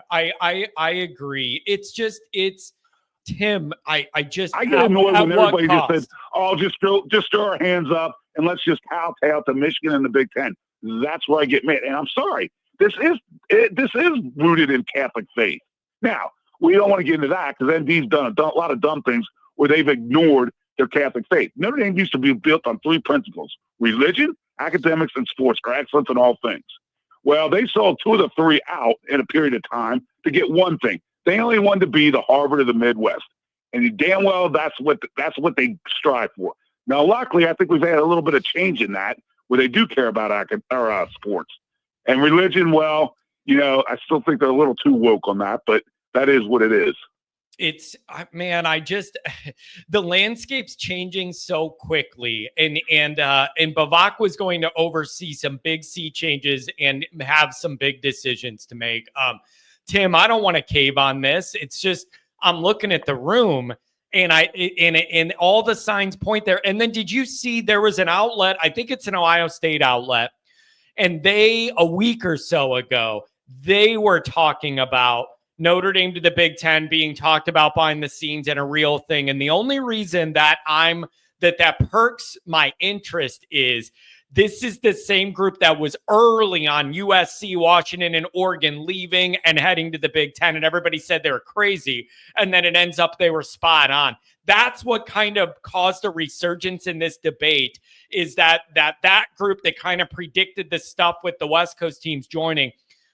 I agree. It's Tim. I get annoyed when everybody just said, "Oh, just throw our hands up and let's just kowtow to Michigan and the Big Ten." That's where I get mad. And I'm sorry. This is rooted in Catholic faith. Now, we don't want to get into that because ND's done a lot of dumb things where they've ignored their Catholic faith. Notre Dame used to be built on three principles: religion, academics, and sports, or excellence in all things. Well, they sold two of the three out in a period of time to get one thing. They only wanted to be the Harvard of the Midwest. And damn well, that's what they strive for. Now, luckily, I think we've had a little bit of change in that where they do care about sports. And religion, well, I still think they're a little too woke on that, but that is what it is. It's, man, the landscape's changing so quickly, and Bavak was going to oversee some big sea changes and have some big decisions to make. Tim, I don't want to cave on this. It's just, I'm looking at the room and all the signs point there. And then did you see there was an outlet? I think it's an Ohio State outlet. And a week or so ago, they were talking about Notre Dame to the Big Ten being talked about behind the scenes and a real thing. And the only reason that that perks my interest is this is the same group that was early on USC, Washington, and Oregon leaving and heading to the Big Ten. And everybody said they were crazy. And then it ends up they were spot on. That's what kind of caused a resurgence in this debate, is that group that kind of predicted the stuff with the West Coast teams joining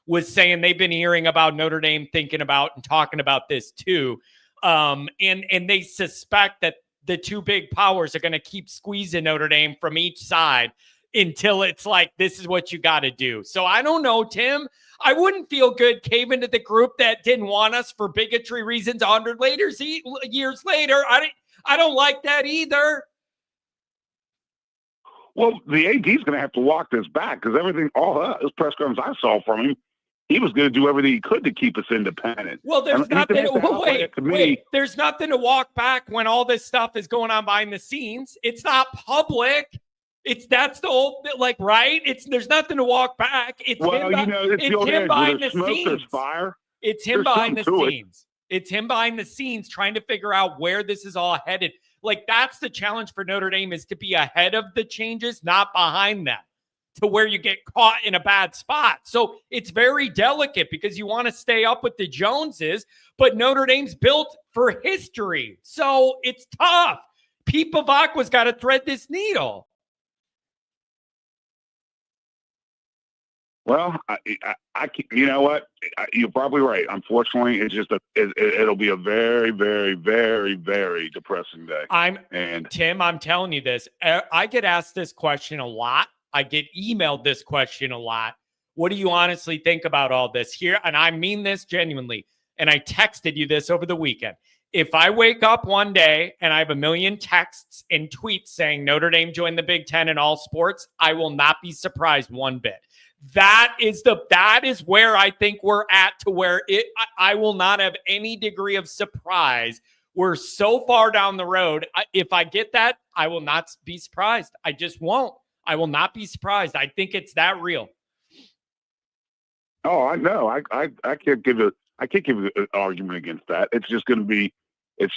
was saying they've been hearing about Notre Dame, thinking about and talking about this too. And they suspect that the two big powers are going to keep squeezing Notre Dame from each side until it's like, this is what you got to do. So I don't know, Tim. I wouldn't feel good caving to the group that didn't want us for bigotry reasons 100 years later. I don't like that either. Well, the AD's going to have to walk this back because all his press conference I saw from him, he was going to do everything he could to keep us independent. Well, there's nothing. There's nothing to walk back when all this stuff is going on behind the scenes. It's not public. That's the old right. There's nothing to walk back. It's him behind the scenes. Fire. It's him behind the scenes. It's him behind the scenes trying to figure out where this is all headed. That's the challenge for Notre Dame, is to be ahead of the changes, not behind them, to where you get caught in a bad spot. So it's very delicate because you want to stay up with the Joneses, but Notre Dame's built for history. So it's tough. Pete Bavakwa's got to thread this needle. Well, you know what? You're probably right. Unfortunately, it's just it'll be a very, very, very, very depressing day. Tim, I'm telling you this. I get asked this question a lot. I get emailed this question a lot. What do you honestly think about all this here? And I mean this genuinely. And I texted you this over the weekend. If I wake up one day and I have a million texts and tweets saying Notre Dame joined the Big Ten in all sports, I will not be surprised one bit. That is where I think we're at, to where I will not have any degree of surprise. We're so far down the road. If I get that, I will not be surprised. I just won't. I will not be surprised. I think it's that real. Oh, I know. I can't give I can't give an argument against that. It's just going to be, it's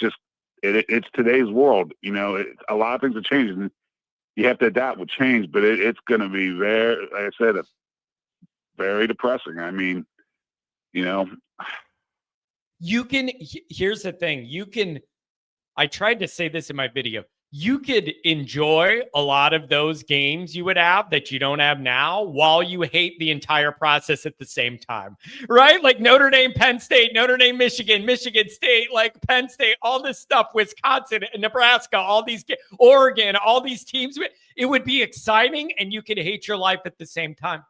today's world. You know, a lot of things are changing. You have to adapt with change, but it's going to be very, like I said, very depressing. I mean, you know, here's the thing. I tried to say this in my video. You could enjoy a lot of those games you would have that you don't have now while you hate the entire process at the same time, right? Like Notre Dame, Penn State, Notre Dame, Michigan, Michigan State, like Penn State, all this stuff, Wisconsin, Nebraska, all these, Oregon, all these teams. It would be exciting and you could hate your life at the same time.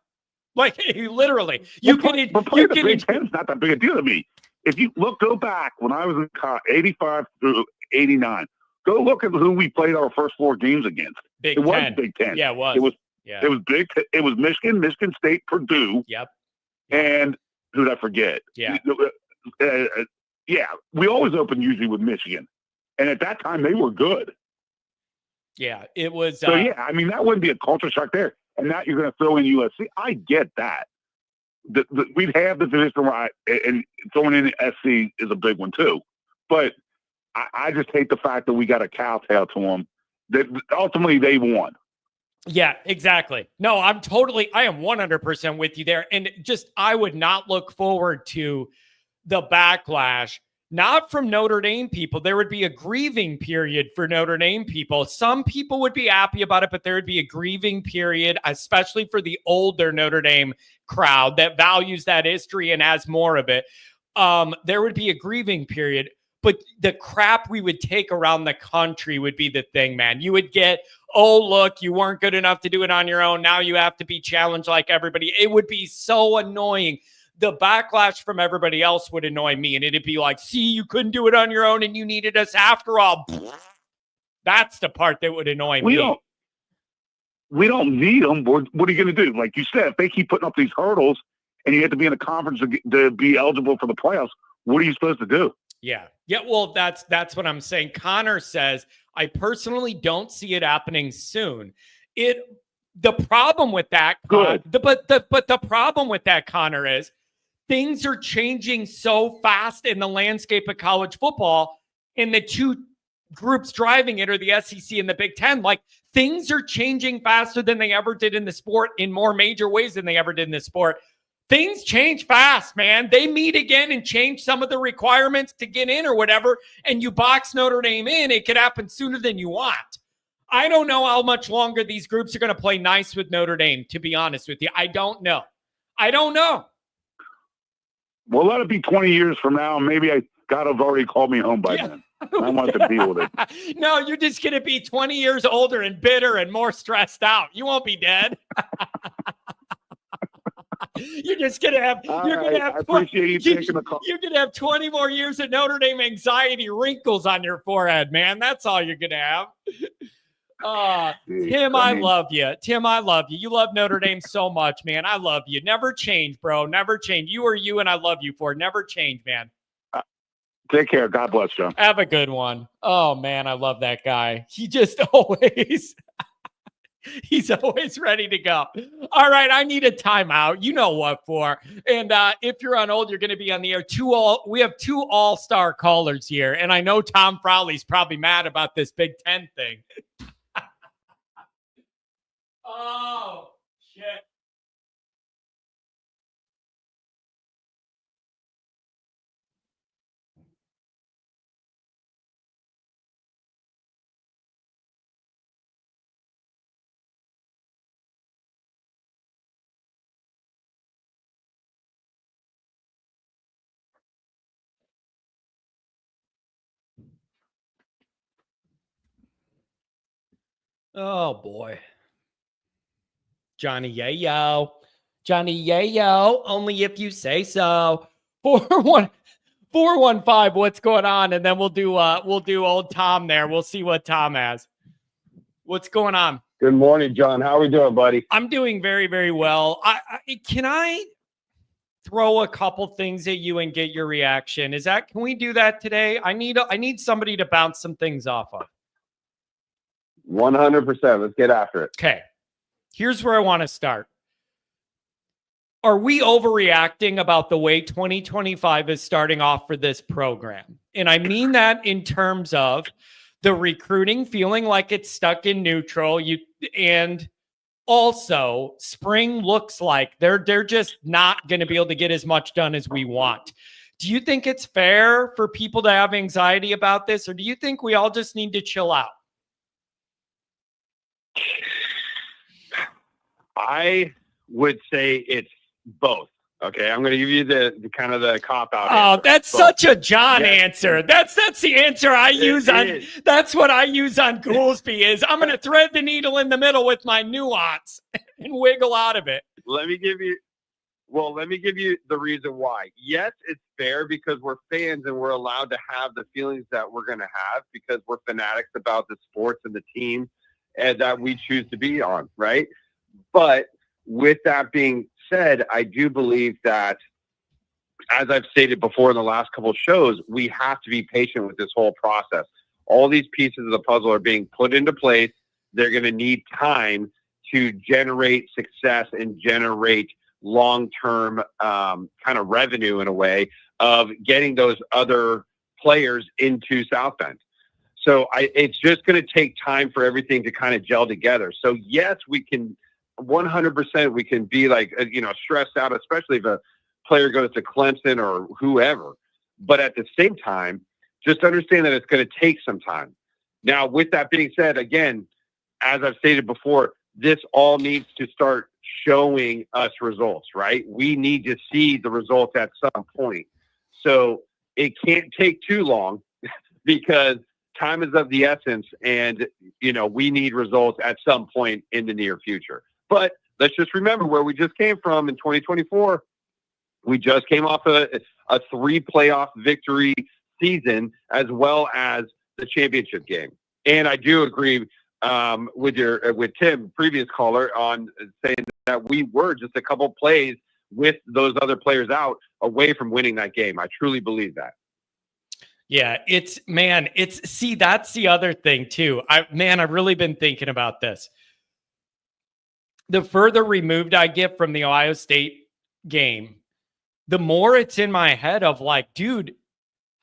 Like literally, the Big Ten's not that big a deal to me. If you go back when I was in 85 through 89, go look at who we played our first 4 games against. Big It was Ten. Big Ten. Yeah, it was. It was big. It was Michigan, Michigan State, Purdue. Yep. And who did I forget? Yeah. Yeah. We always opened usually with Michigan, and at that time they were good. Yeah, it was. So yeah, I mean that wouldn't be a culture shock there. And now you're going to throw in USC. I get that. We'd have the division and throwing in SC is a big one too. But I just hate the fact that we got a cowtail to them. That ultimately they won. Yeah, exactly. No, I am 100% with you there. And I would not look forward to the backlash, not from Notre Dame people. There would be a grieving period for Notre Dame people. Some people would be happy about it, but there would be a grieving period, especially for the older Notre Dame crowd that values that history and has more of it. There would be a grieving period. But the crap we would take around the country would be the thing, man. You would get, oh, look, you weren't good enough to do it on your own. Now you have to be challenged like everybody. It would be so annoying. The backlash from everybody else would annoy me. And it'd be like, see, you couldn't do it on your own and you needed us after all. That's the part that would annoy me. We don't need them. What are you going to do? Like you said, if they keep putting up these hurdles and you have to be in a conference to be eligible for the playoffs, what are you supposed to do? Yeah. Yeah. Well, that's what I'm saying. Connor says, I personally don't see it happening soon. The problem with that, good. But the problem with that, Connor, is things are changing so fast in the landscape of college football, and the two groups driving it are the SEC and the Big Ten. Like, things are changing faster than they ever did in the sport, in more major ways than they ever did in the sport. Things change fast, man. They meet again and change some of the requirements to get in or whatever, and you box Notre Dame in. It could happen sooner than you want. I don't know how much longer these groups are going to play nice with Notre Dame, to be honest with you. I don't know. Well, let it be 20 years from now. Maybe God have already called me home by then. I want to deal with it. No, you're just going to be 20 years older and bitter and more stressed out. You won't be dead. You're just going to have, I appreciate you taking the call. You're going to have 20 more years of Notre Dame anxiety wrinkles on your forehead, man. That's all you're going to have. Tim, I love you. Tim, I love you. You love Notre Dame so much, man. I love you. Never change, bro. Never change. You are you, and I love you for it. Never change, man. Take care. God bless you. Have a good one. Oh, man, I love that guy. He just always... He's always ready to go. All right, I need a timeout. You know what for. And if you're on hold, you're going to be on the air. We have 2 all-star callers here, and I know Tom Frawley's probably mad about this Big Ten thing. Oh, shit. Oh, boy. Johnny Yayo. Johnny Yayo, only if you say so. 415, what's going on? And then we'll do old Tom there. We'll see what Tom has. What's going on? Good morning, John. How are we doing, buddy? I'm doing very, very well. Can I throw a couple things at you and get your reaction? Can we do that today? I need somebody to bounce some things off of. 100%. Let's get after it. Okay. Here's where I want to start. are we overreacting about the way 2025 is starting off for this program? And I mean that in terms of the recruiting feeling like it's stuck in neutral. And also spring looks like they're just not going to be able to get as much done as we want. Do you think it's fair for people to have anxiety about this, or do you think we all just need to chill out? I would say it's both. Okay, I'm going to give you the kind of the cop out. Oh, answer. that's such a John answer. That's the answer I use on. That's what I use on Goolsby. Is I'm going to thread the needle in the middle with my nuance and wiggle out of it. Let me give you the reason why. Yes, it's fair because we're fans and we're allowed to have the feelings that we're going to have because we're fanatics about the sports and the team and that we choose to be on, right? But with that being said, I do believe that, as I've stated before in the last couple of shows, we have to be patient with this whole process. All these pieces of the puzzle are being put into place. They're going to need time to generate success and generate long-term kind of revenue in a way of getting those other players into South Bend. So it's just going to take time for everything to kind of gel together. So yes, we can 100% we can be like, stressed out, especially if a player goes to Clemson or whoever. But at the same time, just understand that it's going to take some time. Now, with that being said, again, as I've stated before, this all needs to start showing us results, right? We need to see the results at some point. So it can't take too long because time is of the essence and, we need results at some point in the near future. But let's just remember where we just came from in 2024. We just came off a 3 playoff victory season as well as the championship game. And I do agree with Tim, previous caller, on saying that we were just a couple plays with those other players out away from winning that game. I truly believe that. Yeah, that's the other thing too. I've really been thinking about this. The further removed I get from the Ohio State game, the more it's in my head of like, dude,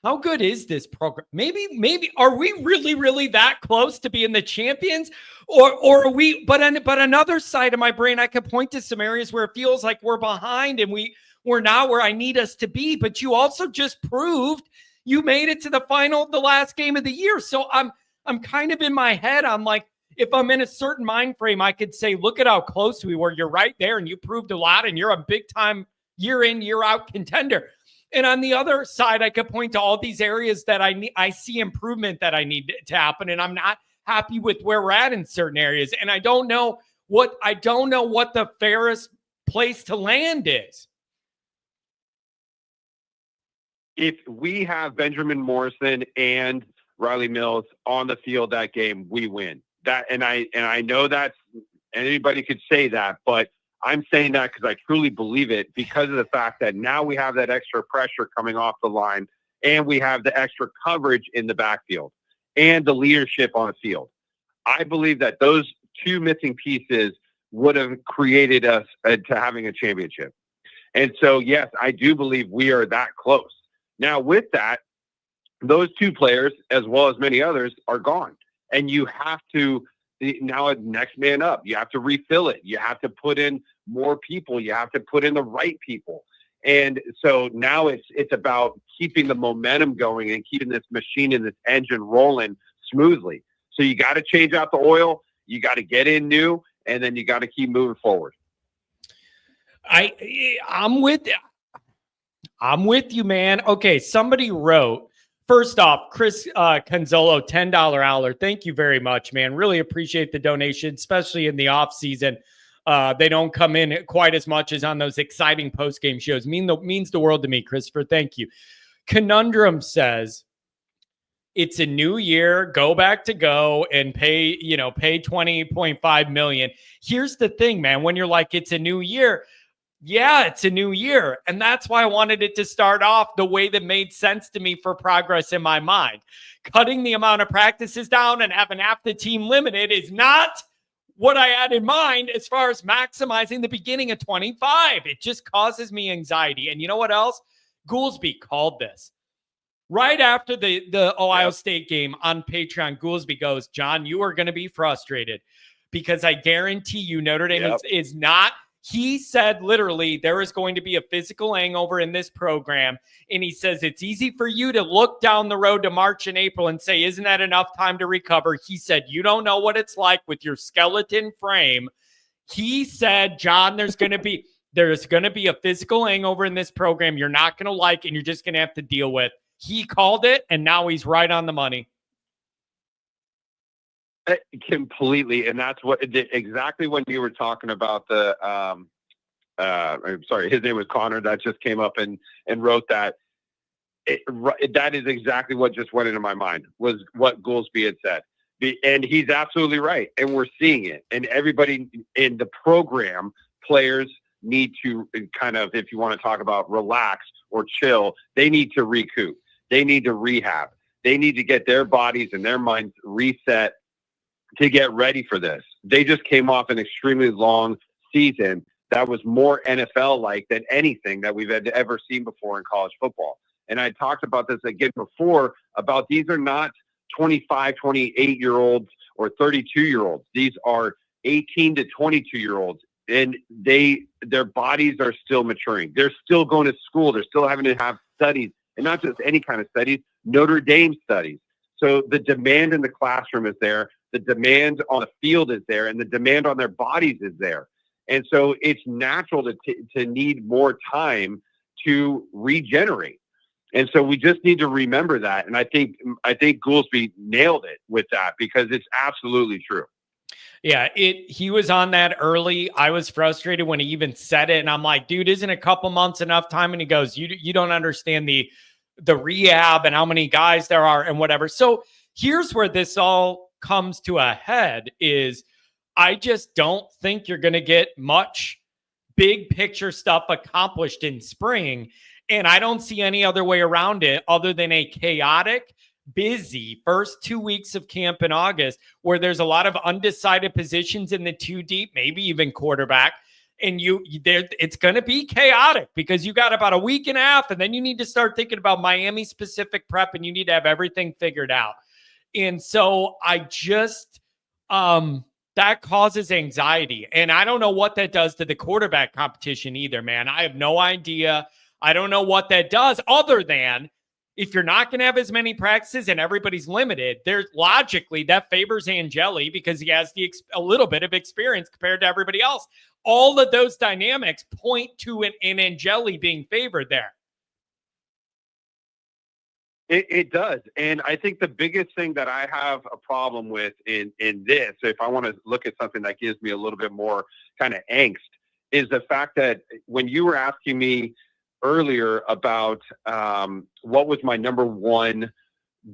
how good is this program? Maybe are we really, really that close to being the champions? Or are we, but another side of my brain, I could point to some areas where it feels like we're behind and we're not where I need us to be. But you also just proved you made it to the final, the last game of the year. So I'm kind of in my head. I'm like, if I'm in a certain mind frame, I could say, look at how close we were. You're right there and you proved a lot and you're a big time year in, year out contender. And on the other side, I could point to all these areas that I see improvement that I need to happen. And I'm not happy with where we're at in certain areas. And I don't know what the fairest place to land is. If we have Benjamin Morrison and Riley Mills on the field that game, we win. That and I know that anybody could say that, but I'm saying that because I truly believe it because of the fact that now we have that extra pressure coming off the line and we have the extra coverage in the backfield and the leadership on the field. I believe that those two missing pieces would have created us to having a championship. And so, yes, I do believe we are that close. Now, with that, those two players, as well as many others, are gone. And you have to now next man up. You have to refill it. You have to put in more people. You have to put in the right people. And so now it's about keeping the momentum going and keeping this machine and this engine rolling smoothly. So you got to change out the oil. You got to get in new, and then you got to keep moving forward. I'm with you, man. Okay, somebody wrote, first off, Chris Canzolo, $10 Howler. Thank you very much, man. Really appreciate the donation, especially in the off season. They don't come in quite as much as on those exciting post-game shows. Means the world to me, Christopher. Thank you. Conundrum says, it's a new year, go back to go and pay 20.5 million. Here's the thing, man. When you're like, it's a new year. Yeah, it's a new year. And that's why I wanted it to start off the way that made sense to me for progress in my mind. Cutting the amount of practices down and having half the team limited is not what I had in mind as far as maximizing the beginning of 25. It just causes me anxiety. And you know what else? Goolsby called this. Right after the Ohio State game on Patreon, Goolsby goes, John, you are going to be frustrated because I guarantee you Notre Dame is not. He said literally there is going to be a physical hangover in this program. And he says it's easy for you to look down the road to March and April and say, isn't that enough time to recover? He said, you don't know what it's like with your skeleton frame. He said, John, there's going to be a physical hangover in this program you're not going to like and you're just going to have to deal with. He called it, and now he's right on the money. Completely, and that's what exactly when you were talking about the. I'm sorry, his name was Connor. That just came up and wrote that. That is exactly what just went into my mind. Was what Goolsby had said, and he's absolutely right. And we're seeing it, and everybody in the program, players need to kind of, if you want to talk about relax or chill, they need to recoup. They need to rehab. They need to get their bodies and their minds reset to get ready for this. They just came off an extremely long season that was more NFL-like than anything that we've ever seen before in college football. And I talked about this again before about these are not 25, 28-year-olds or 32-year-olds. These are 18 to 22-year-olds. And their bodies are still maturing. They're still going to school. They're still having to have studies. And not just any kind of studies, Notre Dame studies. So the demand in the classroom is there, the demand on the field is there, and the demand on their bodies is there. And so it's natural to need more time to regenerate. And so we just need to remember that. And I think Goolsby nailed it with that because it's absolutely true. Yeah, he was on that early. I was frustrated when he even said it. And I'm like, dude, isn't a couple months enough time? And he goes, you don't understand the rehab and how many guys there are and whatever. So here's where this all comes to a head is I just don't think you're going to get much big picture stuff accomplished in spring. And I don't see any other way around it other than a chaotic, busy first 2 weeks of camp in August where there's a lot of undecided positions in the 2 deep, maybe even quarterback. And it's going to be chaotic because you got about a week and a half and then you need to start thinking about Miami specific prep and you need to have everything figured out. And so I just, that causes anxiety. And I don't know what that does to the quarterback competition either, man. I have no idea. I don't know what that does other than if you're not going to have as many practices and everybody's limited, there's logically that favors Angeli because he has a little bit of experience compared to everybody else. All of those dynamics point to an Angeli being favored there. It does. And I think the biggest thing that I have a problem with in this, if I want to look at something that gives me a little bit more kind of angst, is the fact that when you were asking me earlier about what was my number one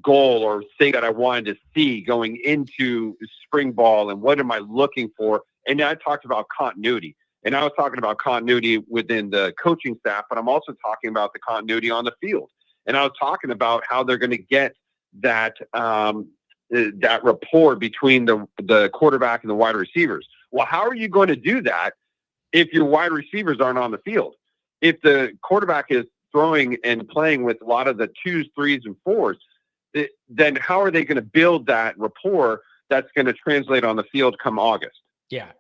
goal or thing that I wanted to see going into spring ball and what am I looking for? And I talked about continuity. And I was talking about continuity within the coaching staff, but I'm also talking about the continuity on the field. And I was talking about how they're going to get that that rapport between the quarterback and the wide receivers. Well, how are you going to do that if your wide receivers aren't on the field? If the quarterback is throwing and playing with a lot of the 2s, 3s, and 4s, then how are they going to build that rapport that's going to translate on the field come August? Yeah.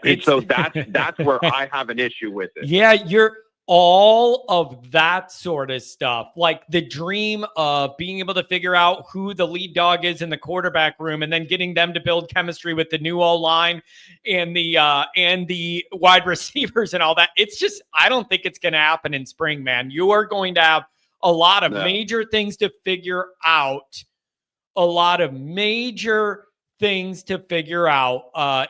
And so that's where I have an issue with it. Yeah, you're all of that sort of stuff, like the dream of being able to figure out who the lead dog is in the quarterback room and then getting them to build chemistry with the new O-line and the wide receivers and all that. It's just, I don't think it's going to happen in spring, man. You are going to have a lot of major things to figure out,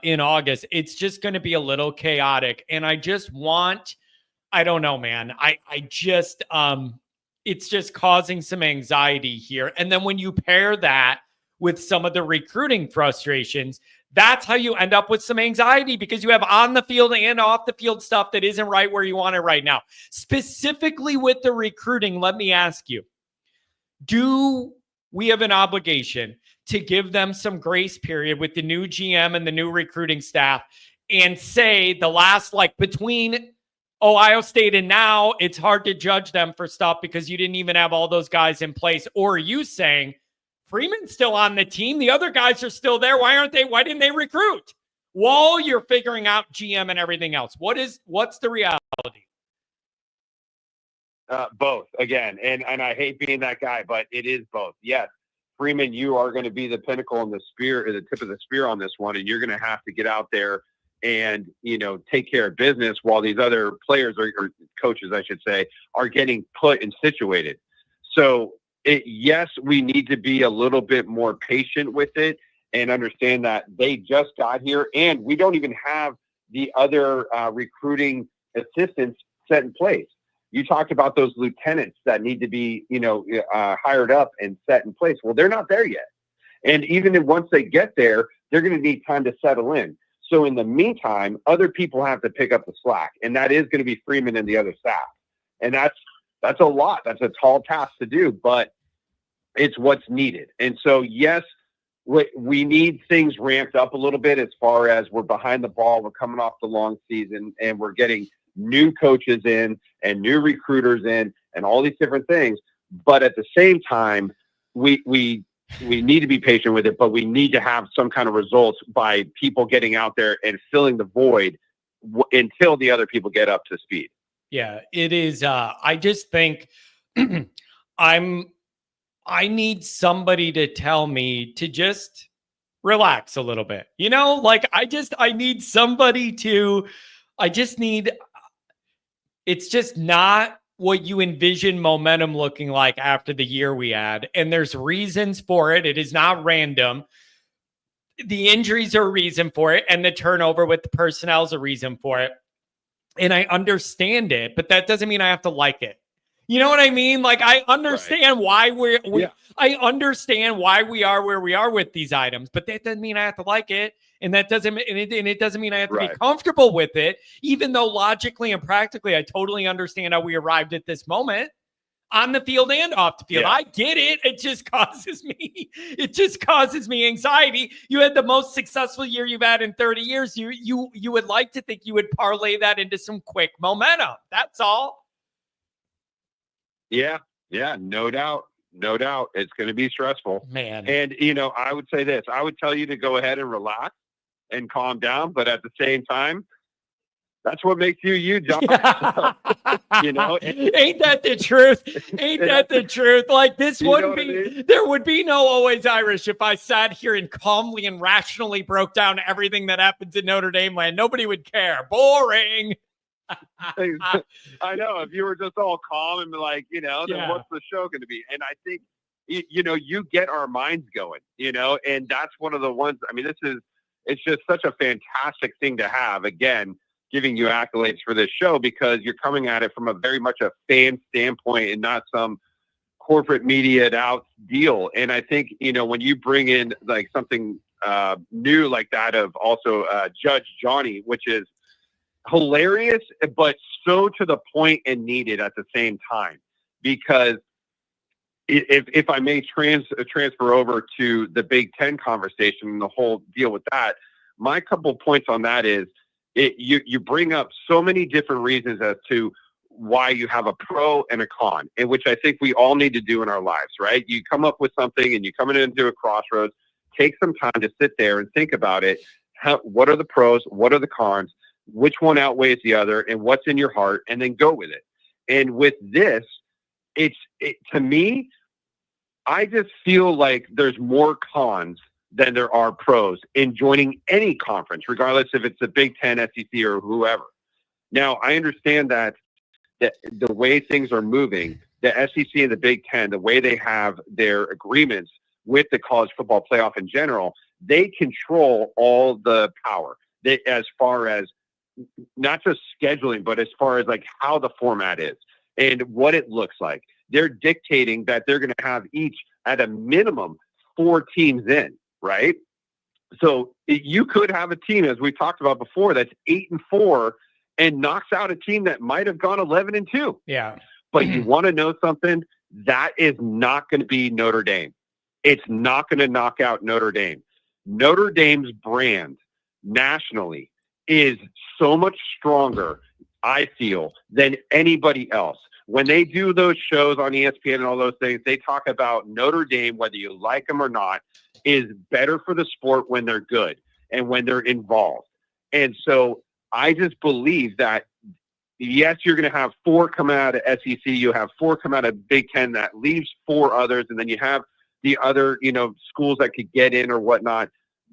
in August. It's just going to be a little chaotic. And I don't know, man. I just, it's just causing some anxiety here. And then when you pair that with some of the recruiting frustrations, that's how you end up with some anxiety because you have on the field and off the field stuff that isn't right where you want it right now. Specifically with the recruiting, let me ask you, do we have an obligation to give them some grace period with the new GM and the new recruiting staff and say the last, like between Ohio State and now, it's hard to judge them for stuff because you didn't even have all those guys in place? Or are you saying Freeman's still on the team, the other guys are still there, why didn't they recruit while you're figuring out GM and everything else? What's the reality? Both, again, and I hate being that guy, but it is both. Yes, Freeman, you are going to be the pinnacle and the spear, or the tip of the spear on this one, and you're going to have to get out there and, take care of business while these other players or coaches, I should say, are getting put and situated. So yes, we need to be a little bit more patient with it and understand that they just got here and we don't even have the other recruiting assistants set in place. You talked about those lieutenants that need to be, hired up and set in place. Well, they're not there yet. And even once they get there, they're going to need time to settle in. So in the meantime, other people have to pick up the slack, and that is going to be Freeman and the other staff. And that's a lot. That's a tall task to do, but it's what's needed. And so, yes, we need things ramped up a little bit as far as we're behind the ball. We're coming off the long season, and we're getting new coaches in and new recruiters in and all these different things. But at the same time, we need to be patient with it, but we need to have some kind of results by people getting out there and filling the void until the other people get up to speed. Yeah, it is. I just think I need somebody to tell me to just relax a little bit. I need somebody to, it's just not what you envision momentum looking like after the year we had. And there's reasons for it. It is not random. The injuries are a reason for it. And the turnover with the personnel is a reason for it. And I understand it, but that doesn't mean I have to like it. You know what I mean? Like, I understand why I understand why we are where we are with these items, but that doesn't mean I have to like it. And it doesn't mean I have to be comfortable with it, even though logically and practically, I totally understand how we arrived at this moment on the field and off the field. Yeah. I get it. It just causes me anxiety. You had the most successful year you've had in 30 years. You would like to think you would parlay that into some quick momentum. That's all. Yeah, no doubt. It's going to be stressful, man. And, I would say this, I would tell you to go ahead and relax and calm down. But at the same time, that's what makes you, John. So, ain't that the truth? Ain't that the truth? Like, this wouldn't be, there would be no Always Irish if I sat here and calmly and rationally broke down everything that happens in Notre Dame land. Nobody would care. Boring. I know, if you were just all calm and like, then what's the show going to be? And I think, you get our minds going, and that's one of the ones, it's just such a fantastic thing to have. Again, giving you accolades for this show because you're coming at it from a very much a fan standpoint and not some corporate media'd out deal. And I think, when you bring in like something new like that of also Judge Johnny, which is hilarious, but so to the point and needed at the same time, because if I may transfer over to the Big Ten conversation and the whole deal with that, my couple of points on that is you bring up so many different reasons as to why you have a pro and a con, and which I think we all need to do in our lives, right? You come up with something and you come into a crossroads, take some time to sit there and think about it. What are the pros? What are the cons? Which one outweighs the other, and what's in your heart, and then go with it. And with this, to me, I just feel like there's more cons than there are pros in joining any conference, regardless if it's the Big Ten, SEC, or whoever. Now, I understand that the way things are moving, the SEC and the Big Ten, the way they have their agreements with the college football playoff in general, they control all the power. As far as not just scheduling, but as far as like how the format is and what it looks like. They're dictating that they're going to have each at a minimum 4 teams in, right? So you could have a team, as we talked about before, that's 8-4 and knocks out a team that might have gone 11-2. Yeah. But you want to know something? That is not going to be Notre Dame. it's not going to knock out Notre Dame. Notre Dame's brand nationally is so much stronger, I feel, than anybody else. When they do those shows on ESPN and all those things, they talk about Notre Dame, whether you like them or not, is better for the sport when they're good and when they're involved. And so I just believe that, yes, you're going to have 4 coming out of SEC. You have 4 come out of Big Ten. That leaves 4 others. And then you have the other, schools that could get in or whatnot.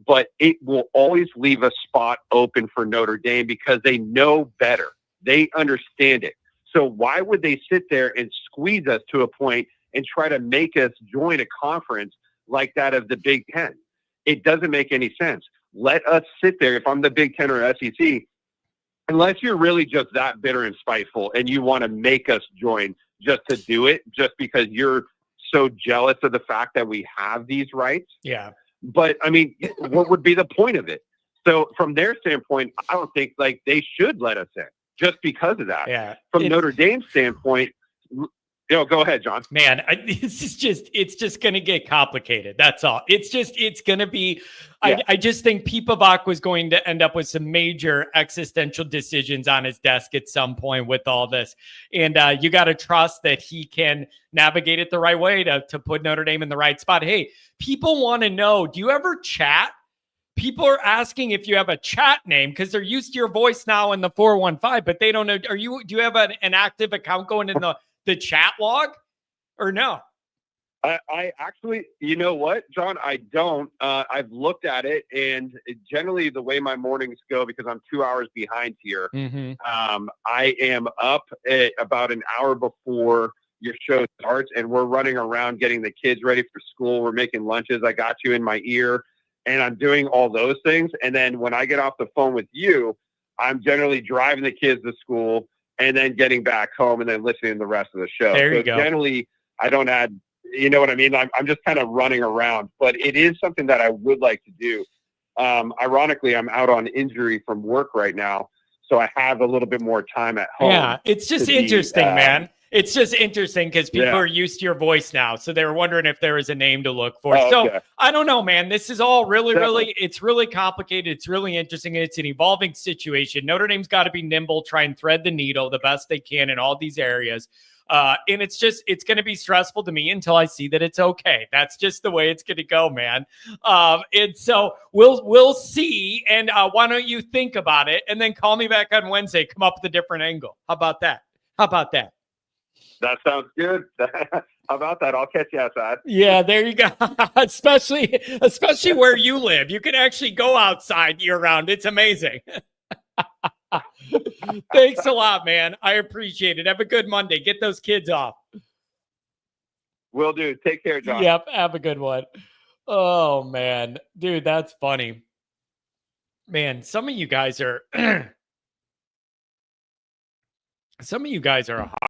But it will always leave a spot open for Notre Dame because they know better. They understand it. So why would they sit there and squeeze us to a point and try to make us join a conference like that of the Big Ten? It doesn't make any sense. Let us sit there. If I'm the Big Ten or SEC, unless you're really just that bitter and spiteful and you want to make us join just to do it, just because you're so jealous of the fact that we have these rights. Yeah. But, I mean, what would be the point of it? So from their standpoint, I don't think they should let us in just because of that. Yeah. From Notre Dame's standpoint, go ahead, John. Man, it's just going to get complicated. That's all. It's going to be, yeah. I just think Pete Bavak was going to end up with some major existential decisions on his desk at some point with all this. And you got to trust that he can navigate it the right way to put Notre Dame in the right spot. Hey, people want to know, do you ever chat? People are asking if you have a chat name because they're used to your voice now in the 415, but they don't know. Do you have an active account going in the chat log or no? I actually, you know what, John, I don't. I've looked at it, and generally the way my mornings go, because I'm 2 hours behind here, I am up at about an hour before your show starts, and we're running around getting the kids ready for school. We're making lunches. I got you in my ear, and I'm doing all those things. And then when I get off the phone with you, I'm generally driving the kids to school and then getting back home and then listening to the rest of the show. There you go. Generally, I don't add, you know what I mean? I'm just kind of running around, but it is something that I would like to do. Ironically, I'm out on injury from work right now, so I have a little bit more time at home. Yeah, it's just interesting, man. It's just interesting because people are used to your voice now, so they were wondering if there was a name to look for. So I don't know, man. This is all really, it's really complicated. It's really interesting. It's an evolving situation. Notre Dame's got to be nimble, try and thread the needle the best they can in all these areas. And it's going to be stressful to me until I see that it's okay. That's just the way it's going to go, man. And so we'll see. And why don't you think about it and then call me back on Wednesday, come up with a different angle. How about that? That sounds good. How about that? I'll catch you outside. Yeah, there you go. especially where you live. You can actually go outside year round. It's amazing. Thanks a lot, man. I appreciate it. Have a good Monday. Get those kids off. Will do. Take care, John. Yep. Have a good one. Oh, man. Dude, that's funny. Man, some of you guys are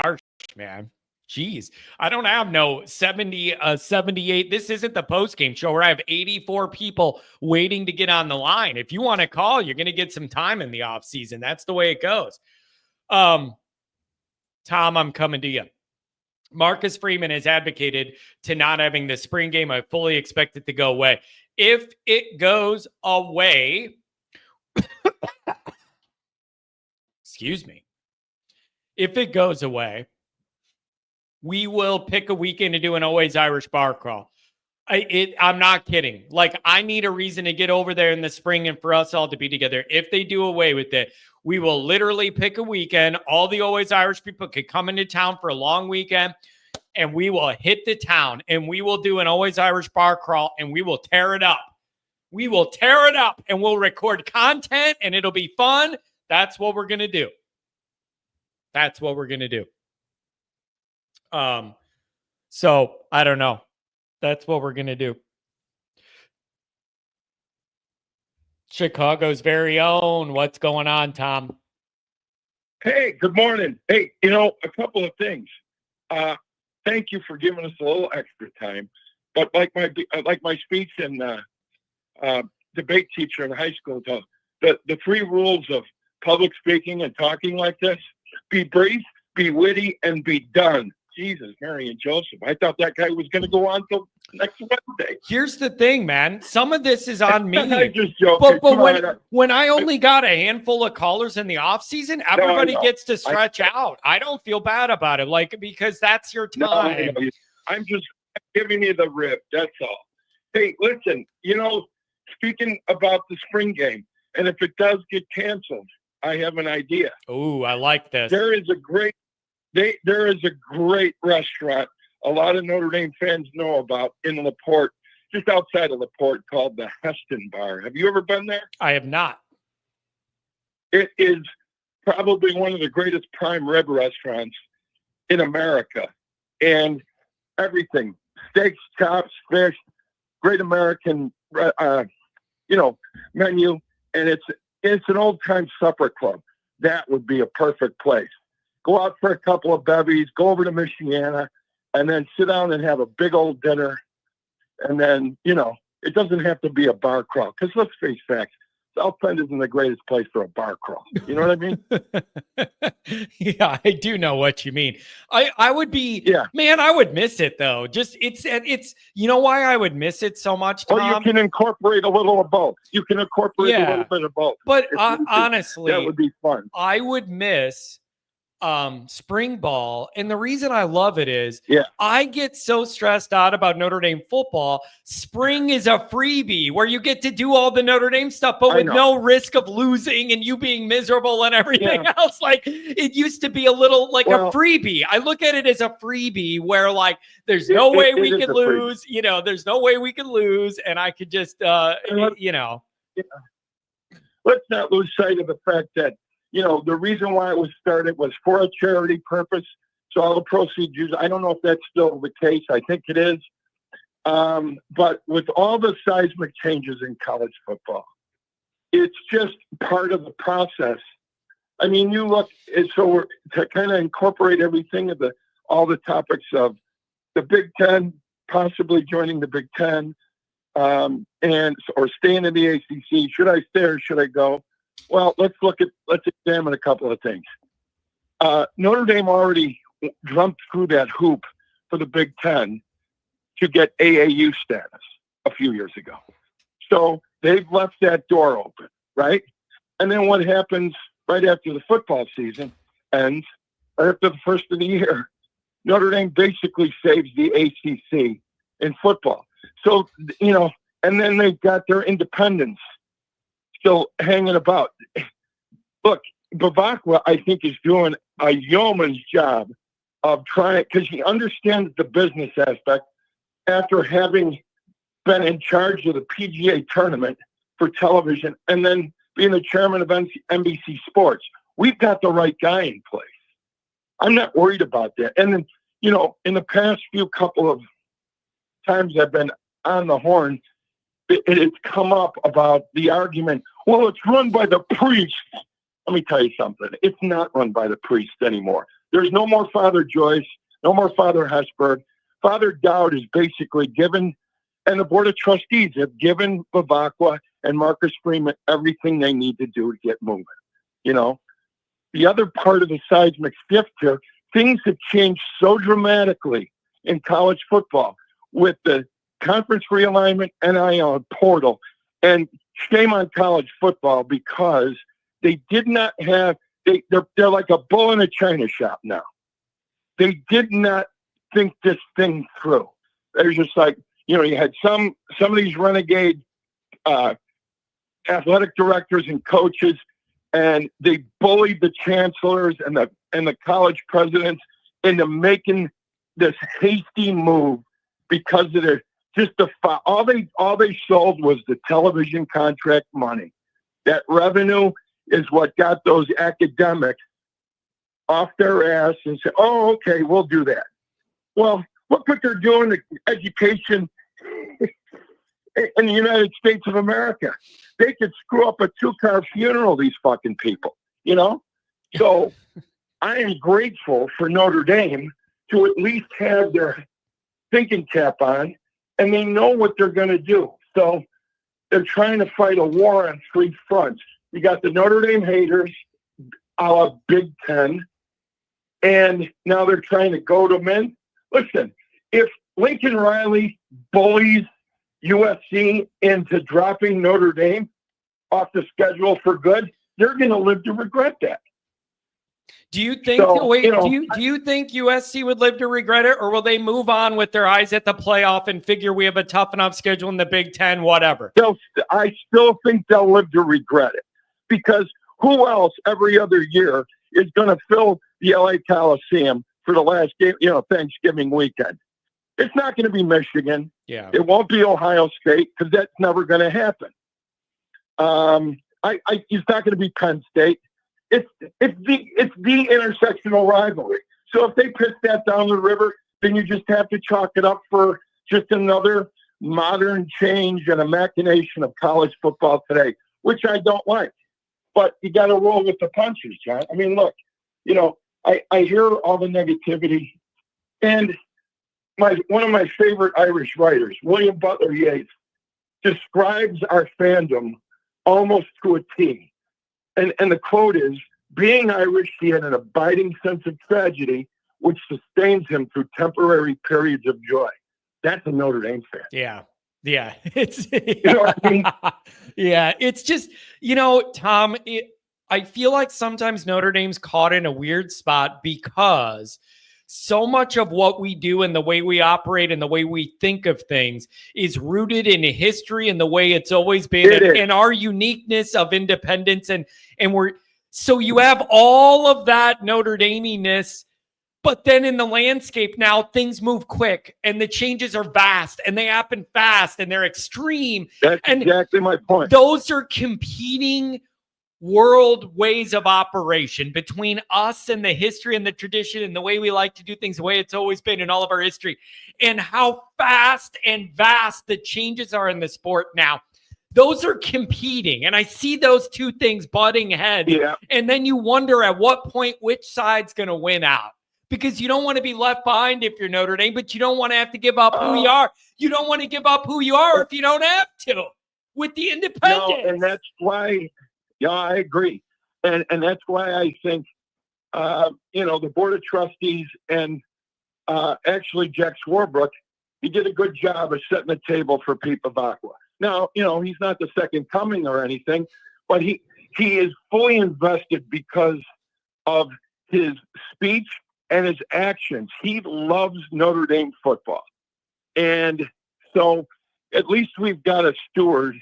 harsh, man. Jeez. I don't have no 78. This isn't the post-game show where I have 84 people waiting to get on the line. If you want to call, you're going to get some time in the off season. That's the way it goes. Tom, I'm coming to you. Marcus Freeman has advocated to not having the spring game. I fully expect it to go away. If it goes away, excuse me. If it goes away, we will pick a weekend to do an Always Irish bar crawl. I'm not kidding. Like, I need a reason to get over there in the spring and for us all to be together. If they do away with it, we will literally pick a weekend. All the Always Irish people could come into town for a long weekend, and we will hit the town, and we will do an Always Irish bar crawl, and we will tear it up. We will tear it up, and we'll record content, and it'll be fun. That's what we're going to do. That's what we're going to do. So I don't know. That's what we're going to do. Chicago's very own. What's going on, Tom? Hey, good morning. Hey, a couple of things. Thank you for giving us a little extra time. But like my speech in debate teacher in high school, the 3 rules of public speaking and talking like this: be brief, be witty, and be done. Jesus, Mary and Joseph. I thought that guy was going to go on till next Wednesday. Here's the thing, man. Some of this is on me. I'm just joking. But when I only got a handful of callers in the offseason, everybody gets to stretch out. I don't feel bad about it, like, because that's your time. No, I'm just giving you the rip. That's all. Hey, listen, speaking about the spring game, and if it does get canceled, I have an idea. Oh, I like this. There is a great restaurant a lot of Notre Dame fans know about in LaPorte, just outside of LaPorte, called the Heston Bar. Have you ever been there? I have not. It is probably one of the greatest prime rib restaurants in America. And everything, steaks, chops, fish, great American, menu. And it's an old-time supper club. That would be a perfect place. Go out for a couple of bevies, go over to Michiana, and then sit down and have a big old dinner. And then, it doesn't have to be a bar crawl. Because let's face facts, South Bend isn't the greatest place for a bar crawl. You know what I mean? Yeah, I do know what you mean. I would be, man, I would miss it though. Just it's you know why I would miss it so much, Tom? Well, you can incorporate a little of both. You can incorporate a little bit of both. But honestly, that would be fun. I would miss spring ball, and the reason I love it is I get so stressed out about Notre Dame football. Spring is a freebie where you get to do all the Notre Dame stuff, but with no risk of losing and you being miserable and everything else. Like, it used to be a little like a freebie. I look at it as a freebie where, like, there's no way we could lose. There's no way we could lose, and I could just let's not lose sight of the fact that the reason why it was started was for a charity purpose. So all the proceeds used, I don't know if that's still the case. I think it is. But with all the seismic changes in college football, it's just part of the process. I mean, you look, so we're to kind of incorporate everything of all the topics of the Big Ten, possibly joining the Big Ten, or staying in the ACC. Should I stay or should I go? Well, let's examine a couple of things. Notre Dame already jumped through that hoop for the Big Ten to get AAU status a few years ago. So they've left that door open, right? And then what happens right after the football season ends, right after the first of the year, Notre Dame basically saves the ACC in football. So, and then they've got their independence still hanging about. Look, Bavacqua, I think, is doing a yeoman's job of trying, because he understands the business aspect after having been in charge of the PGA tournament for television and then being the chairman of NBC Sports. We've got the right guy in place. I'm not worried about that. And then, in the past few couple of times I've been on the horn, it's come up about the argument, well, it's run by the priest. Let me tell you something. It's not run by the priest anymore. There's no more Father Joyce, no more Father Hesberg. Father Dowd is basically given, and the Board of Trustees have given Bavacqua and Marcus Freeman everything they need to do to get moving. The other part of the seismic shift here, things have changed so dramatically in college football with the conference realignment, NIL portal, and shame on college football because they did not have, they're like a bull in a china shop now. They did not think this thing through. They're just like, you had some of these renegade athletic directors and coaches, and they bullied the chancellors and the college presidents into making this hasty move because of their all they sold was the television contract money. That revenue is what got those academics off their ass and said, "Oh, okay, we'll do that." Well, look what they're doing to education in the United States of America. They could screw up a 2-car funeral, these fucking people, So I am grateful for Notre Dame to at least have their thinking cap on, and they know what they're going to do. So they're trying to fight a war on 3 fronts. You got the Notre Dame haters, a la Big Ten, and now they're trying to goad them in. Listen, if Lincoln Riley bullies USC into dropping Notre Dame off the schedule for good, they're going to live to regret that. Do you think? Do you think USC would live to regret it, or will they move on with their eyes at the playoff and figure we have a tough enough schedule in the Big Ten, whatever? I still think they'll live to regret it, because who else every other year is going to fill the LA Coliseum for the last game, Thanksgiving weekend? It's not going to be Michigan. Yeah. It won't be Ohio State, because that's never going to happen. It's not going to be Penn State. It's the intersectional rivalry. So if they piss that down the river, then you just have to chalk it up for just another modern change and a machination of college football today, which I don't like. But you got to roll with the punches, John. I mean, look, I hear all the negativity, and one of my favorite Irish writers, William Butler Yeats, describes our fandom almost to a T. And the quote is, being Irish, he had an abiding sense of tragedy, which sustains him through temporary periods of joy. That's a Notre Dame fan. Yeah. Yeah. It's, you know what I mean? Yeah. It's just, Tom, I feel like sometimes Notre Dame's caught in a weird spot because so much of what we do and the way we operate and the way we think of things is rooted in history and the way it's always been and our uniqueness of independence. And so you have all of that Notre Dame-ness, but then in the landscape now, things move quick and the changes are vast and they happen fast and they're extreme. That's exactly my point. Those are competing world ways of operation between us and the history and the tradition and the way we like to do things, the way it's always been in all of our history, and how fast and vast the changes are in the sport now. Those are competing, and I see those two things butting heads. Yeah. And then you wonder at what point which side's going to win out, because you don't want to be left behind if you're Notre Dame, but you don't want to have to give up who you are. You don't want to give up who you are if you don't have to with the independence. No, and that's why. Yeah, I agree. And that's why I think, the Board of Trustees and actually Jack Swarbrook, he did a good job of setting the table for Pete Bavacqua. Now, he's not the second coming or anything, but he is fully invested because of his speech and his actions. He loves Notre Dame football. And so at least we've got a steward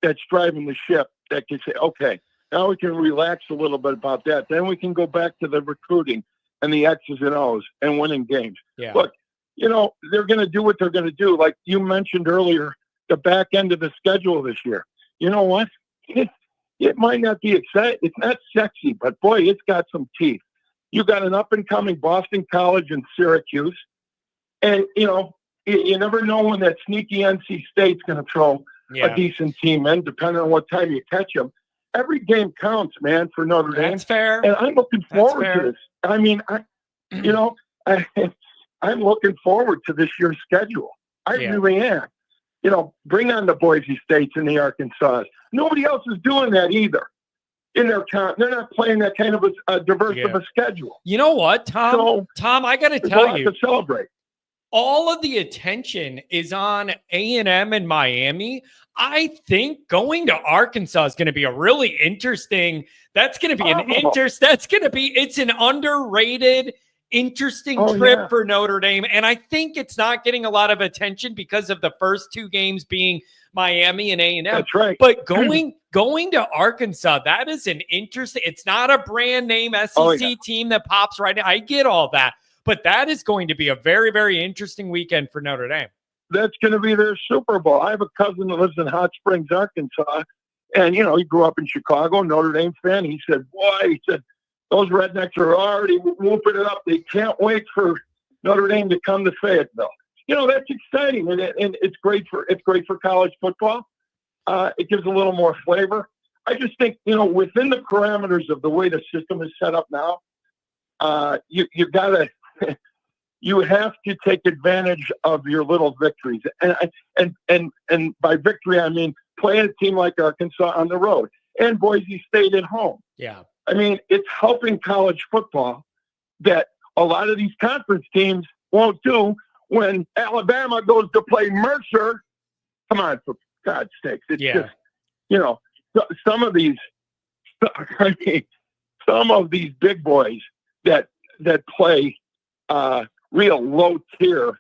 that's driving the ship that can say, okay, now we can relax a little bit about that. Then we can go back to the recruiting and the X's and O's and winning games. Yeah. Look, they're going to do what they're going to do. Like you mentioned earlier, the back end of the schedule this year. You know what? It might not be exciting. It's not sexy, but boy, it's got some teeth. You got an up-and-coming Boston College and Syracuse. And, you never know when that sneaky NC State's going to throw a decent team in, depending on what time you catch them. Every game counts, man, for Notre Dame. That's fair. And I'm looking forward to this. I mean, I'm looking forward to this year's schedule. I really am. Bring on the Boise States and the Arkansas. Nobody else is doing that either. In their count, they're not playing that kind of a diverse of a schedule. You know what, Tom? So, Tom, I got to tell you, to celebrate. All of the attention is on A&M and Miami. I think going to Arkansas is going to be a really interesting. That's going to be it's an underrated, interesting trip for Notre Dame. And I think it's not getting a lot of attention because of the first two games being Miami and A&M. That's right. But going to Arkansas, that is an interesting. It's not a brand name SEC team that pops right now. I get all that. But that is going to be a very, very interesting weekend for Notre Dame. That's going to be their Super Bowl. I have a cousin that lives in Hot Springs, Arkansas, and, he grew up in Chicago, Notre Dame fan. He said, those rednecks are already whooping it up. They can't wait for Notre Dame to come to Fayetteville. That's exciting, and it's great for college football. It gives a little more flavor. I just think, within the parameters of the way the system is set up now, you have to take advantage of your little victories. And by victory, I mean playing a team like Arkansas on the road and Boise State at home. Yeah. I mean, it's helping college football that a lot of these conference teams won't do when Alabama goes to play Mercer, come on, for God's sakes. It's just, some of these, I mean, some of these big boys that play real low tier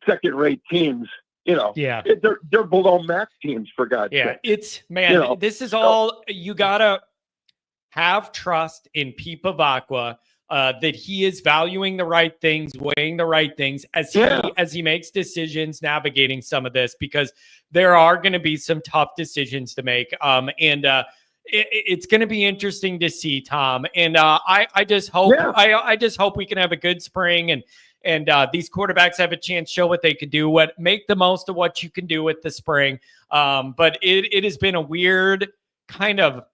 second-rate teams, they're below max teams, for God's sake. It's, man, this is all, you gotta have trust in Pete Pavakwa, that he is valuing the right things, weighing the right things as he makes decisions, navigating some of this, because there are going to be some tough decisions to make. It's going to be interesting to see, Tom. And I just hope I just hope we can have a good spring, and these quarterbacks have a chance to show what they could do, make the most of what you can do with the spring. But it has been a weird kind of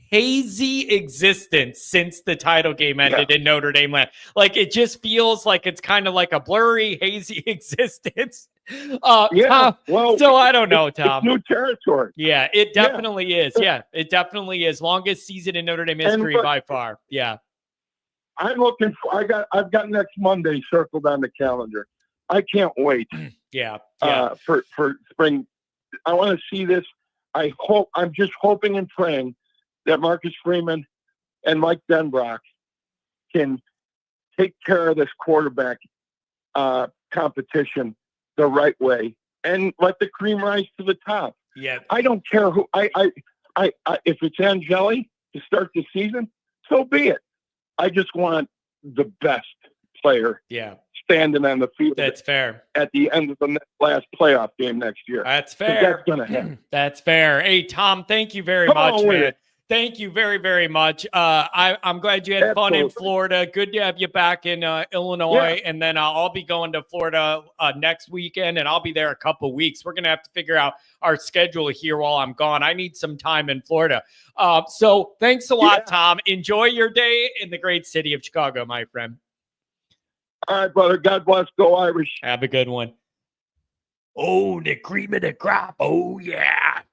hazy existence since the title game ended in Notre Dame land. Like, it just feels like it's kind of like a blurry, hazy existence. Tom, so I don't know, Tom. It's new territory. Yeah, it definitely is. Yeah, it definitely is. Longest season in Notre Dame history by far. Yeah. I'm looking for, I've got next Monday circled on the calendar. I can't wait. For spring. I want to see this. I'm just hoping and praying that Marcus Freeman and Mike Denbrock can take care of this quarterback competition the right way and let the cream rise to the top. Yeah. I don't care who if it's Angeli to start the season, so be it. I just want the best player standing on the field. That's fair. At the end of the last playoff game next year. That's fair. That's going to happen. That's fair. Hey, Tom, thank you very much, man. Thank you very, very much. I'm glad you had fun in Florida. Good to have you back in Illinois. And then I'll be going to Florida next weekend, and I'll be there a couple weeks. We're going to have to figure out our schedule here while I'm gone. I need some time in Florida. So thanks a lot, Tom. Enjoy your day in the great city of Chicago, my friend. All right, brother. God bless. Go Irish. Have a good one. Oh, the cream of the crop. Oh, yeah.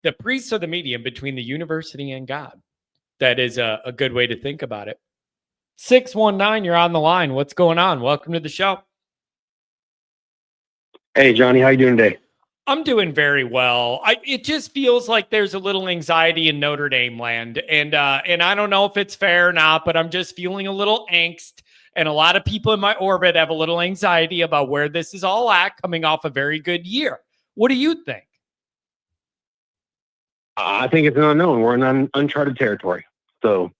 The priests are the medium between the university and God. That is a good way to think about it. 619, you're on the line. What's going on? Welcome to the show. Hey, Johnny, how you doing today? I'm doing very well. It just feels like there's a little anxiety in Notre Dame land. And I don't know if it's fair or not, but I'm just feeling a little angst. And a lot of people in my orbit have a little anxiety about where this is all at, coming off a very good year. What do you think? I think it's an unknown. We're in uncharted territory. So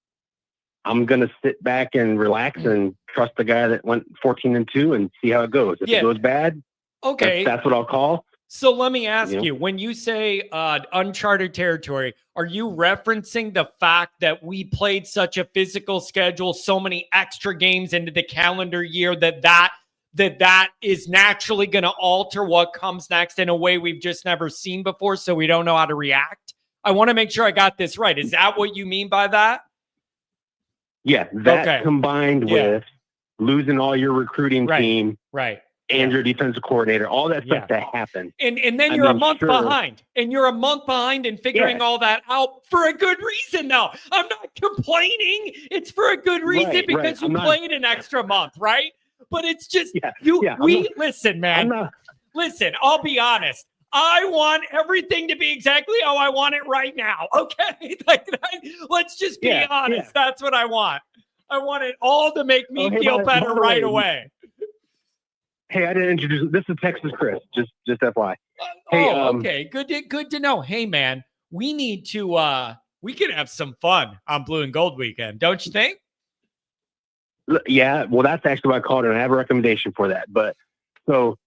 I'm going to sit back and relax and trust the guy that went 14-2 and see how it goes. If it goes bad, that's what I'll call. So let me ask you, when you say uncharted territory, are you referencing the fact that we played such a physical schedule, so many extra games into the calendar year that is naturally going to alter what comes next in a way we've just never seen before, so we don't know how to react? I want to make sure I got this right. Is that what you mean by that? Yeah, that combined with losing all your recruiting team, and your defensive coordinator, all that stuff that happened. And then you're a month behind. And you're a month behind in figuring all that out for a good reason, though. I'm not complaining. It's for a good reason because you played an extra month, right? But it's just listen, man. Listen, I'll be honest. I want everything to be exactly how I want it right now. Okay. Let's just be honest. Yeah. That's what I want. I want it all to make me feel better right away. Hey, I didn't introduce. This is Texas Chris. Just FYI. Okay. Good to know. Hey, man, we need to. We can have some fun on Blue and Gold weekend, don't you think? Yeah. Well, that's actually what I called it. And I have a recommendation for that. But so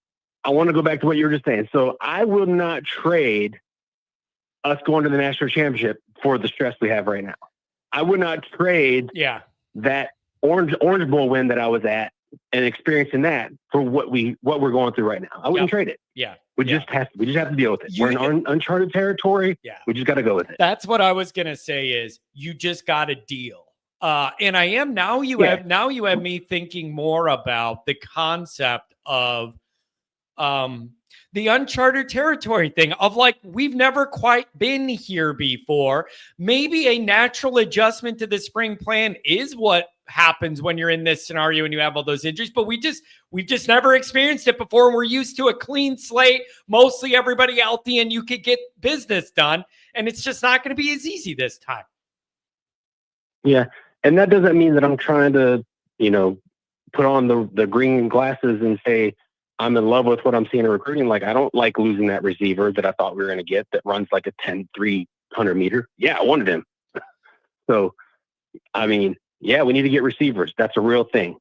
I want to go back to what you were just saying. So I will not trade us going to the national championship for the stress we have right now. I would not trade that Orange Bowl win that I was at and experiencing that for what we're going through right now. I wouldn't trade it. Yeah. We just have to deal with it. We're in uncharted territory. Yeah. We just got to go with it. That's what I was going to say is you just got to deal. And I am now you have me thinking more about the concept of the uncharted territory thing of like, we've never quite been here before. Maybe a natural adjustment to the spring plan is what happens when you're in this scenario and you have all those injuries, but we've just never experienced it before. And we're used to a clean slate, mostly everybody healthy, and you could get business done. And it's just not going to be as easy this time. Yeah. And that doesn't mean that I'm trying to, put on the green glasses and say, I'm in love with what I'm seeing in recruiting. Like, I don't like losing that receiver that I thought we were going to get that runs like a 10-300 meter. Yeah, I wanted him. So, I mean, yeah, we need to get receivers. That's a real thing.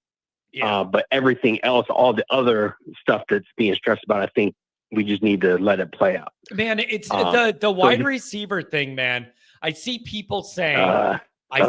Yeah. But everything else, all the other stuff that's being stressed about, I think we just need to let it play out. Man, it's the wide receiver thing, man. I see people saying, I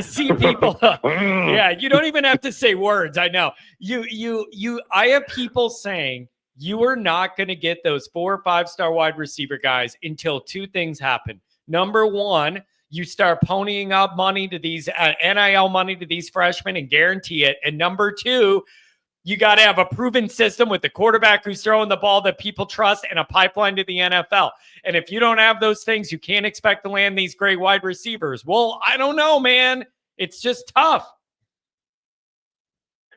see people. Yeah, you don't even have to say words. I know I have people saying you are not going to get those 4 or 5-star wide receiver guys until two things happen. Number one, you start ponying up money to these NIL money to these freshmen and guarantee it. And number two, you got to have a proven system with the quarterback who's throwing the ball that people trust and a pipeline to the NFL. And if you don't have those things, you can't expect to land these great wide receivers. Well, I don't know, man. It's just tough.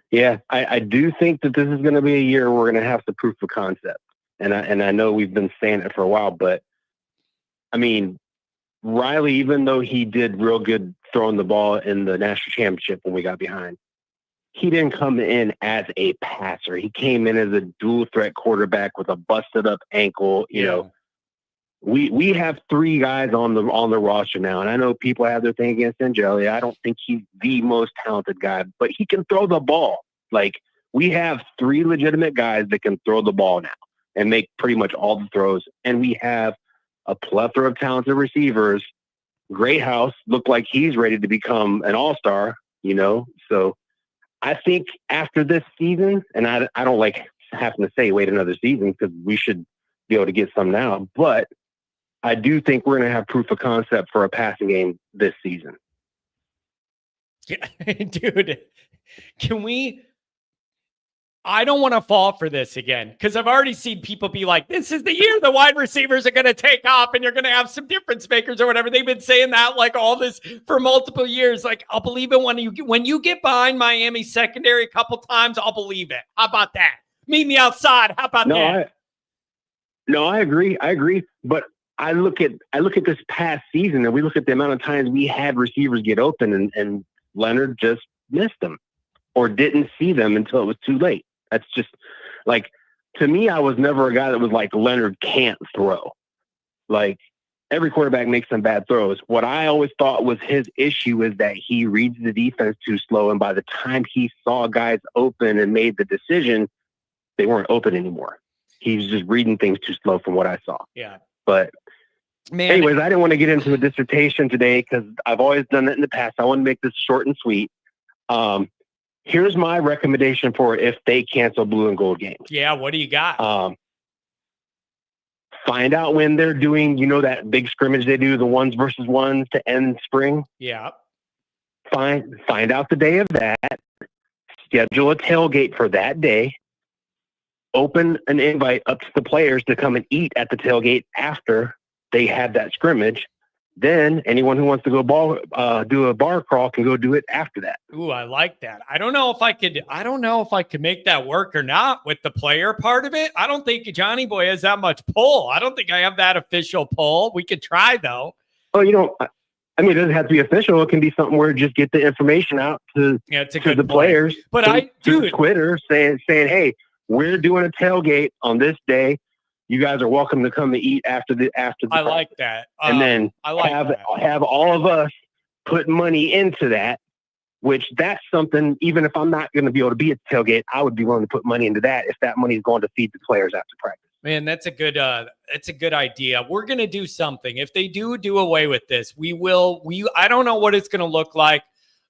Yeah, I do think that this is going to be a year where we're going to have some proof of concept. And I know we've been saying it for a while, but I mean, Riley, even though he did real good throwing the ball in the national championship when we got behind, he didn't come in as a passer. He came in as a dual threat quarterback with a busted up ankle. You know, we have 3 guys on the roster now, and I know people have their thing against Angeli. I don't think he's the most talented guy, but he can throw the ball. Like, we have 3 legitimate guys that can throw the ball now and make pretty much all the throws, and we have a plethora of talented receivers. Greathouse looked like he's ready to become an all-star. So I think after this season, and I don't like having to say wait another season because we should be able to get some now, but I do think we're going to have proof of concept for a passing game this season. Yeah, dude, I don't want to fall for this again because I've already seen people be like, this is the year the wide receivers are going to take off and you're going to have some difference makers or whatever. They've been saying that like all this for multiple years. Like, I'll believe it when you get behind Miami secondary a couple times, I'll believe it. How about that? Meet me outside. How about that? I agree. But I look at this past season and we look at the amount of times we had receivers get open and Leonard just missed them or didn't see them until it was too late. That's just like, to me, I was never a guy that was like, Leonard can't throw. Like, every quarterback makes some bad throws. What I always thought was his issue is that he reads the defense too slow. And by the time he saw guys open and made the decision, they weren't open anymore. He was just reading things too slow from what I saw. Yeah. But man, anyways, I didn't want to get into a dissertation today because I've always done it in the past. I want to make this short and sweet. Here's my recommendation for if they cancel blue and gold games. Yeah, what do you got? Find out when they're doing, that big scrimmage they do, the 1s versus 1s to end spring. Yeah. Find out the day of that. Schedule a tailgate for that day. Open an invite up to the players to come and eat at the tailgate after they have that scrimmage. Then anyone who wants to go do a bar crawl can go do it after that. Ooh, I like that. I don't know if I could make that work or not with the player part of it. I don't think Johnny Boy has that much pull. I don't think I have that official pull. We could try though. Oh, I mean, it doesn't have to be official. It can be something where just get the information out to the players. But to Twitter saying, hey, we're doing a tailgate on this day. You guys are welcome to come and eat after the. I like that. And then have all of us put money into that, which that's something, even if I'm not going to be able to be at the tailgate, I would be willing to put money into that if that money is going to feed the players after practice. Man, that's a good idea. We're going to do something. If they do away with this, I don't know what it's going to look like.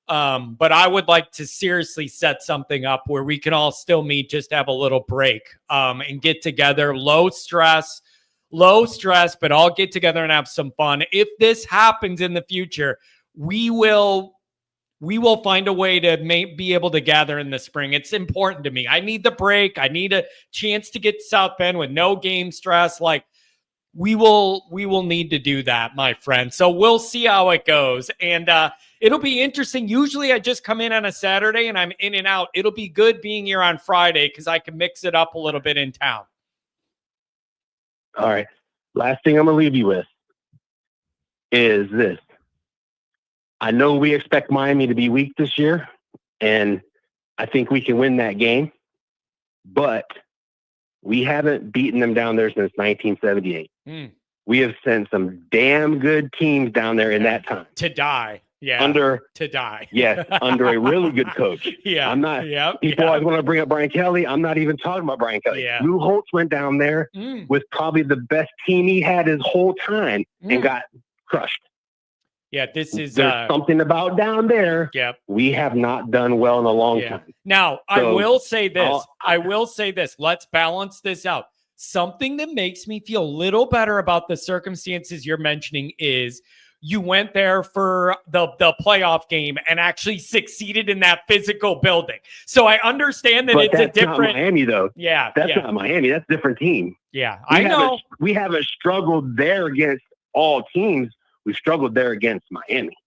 But I would like to seriously set something up where we can all still meet, just have a little break, and get together, low stress, but all get together and have some fun. If this happens in the future, we will find a way to be able to gather in the spring. It's important to me. I need the break. I need a chance to get to South Bend with no game stress. Like, we will need to do that, my friend. So we'll see how it goes. And it'll be interesting. Usually I just come in on a Saturday and I'm in and out. It'll be good being here on Friday because I can mix it up a little bit in town. All right. Last thing I'm going to leave you with is this. I know we expect Miami to be weak this year, and I think we can win that game, but we haven't beaten them down there since 1978. We have sent some damn good teams down there in that time. To die. Yeah. To die. Yes. Under a really good coach. Yeah. I'm not, people always want to bring up Brian Kelly. I'm not even talking about Brian Kelly. Yeah. Lou Holtz went down there with probably the best team he had his whole time and got crushed. Yeah, there's something about down there. Yep. We have not done well in a long time. Now, I will say this. Let's balance this out. Something that makes me feel a little better about the circumstances you're mentioning is you went there for the playoff game and actually succeeded in that physical building. So I understand that but it's a different not Miami though. Yeah. That's not Miami. That's a different team. Yeah. I know. We haven't struggled there against all teams. We struggled there against Miami.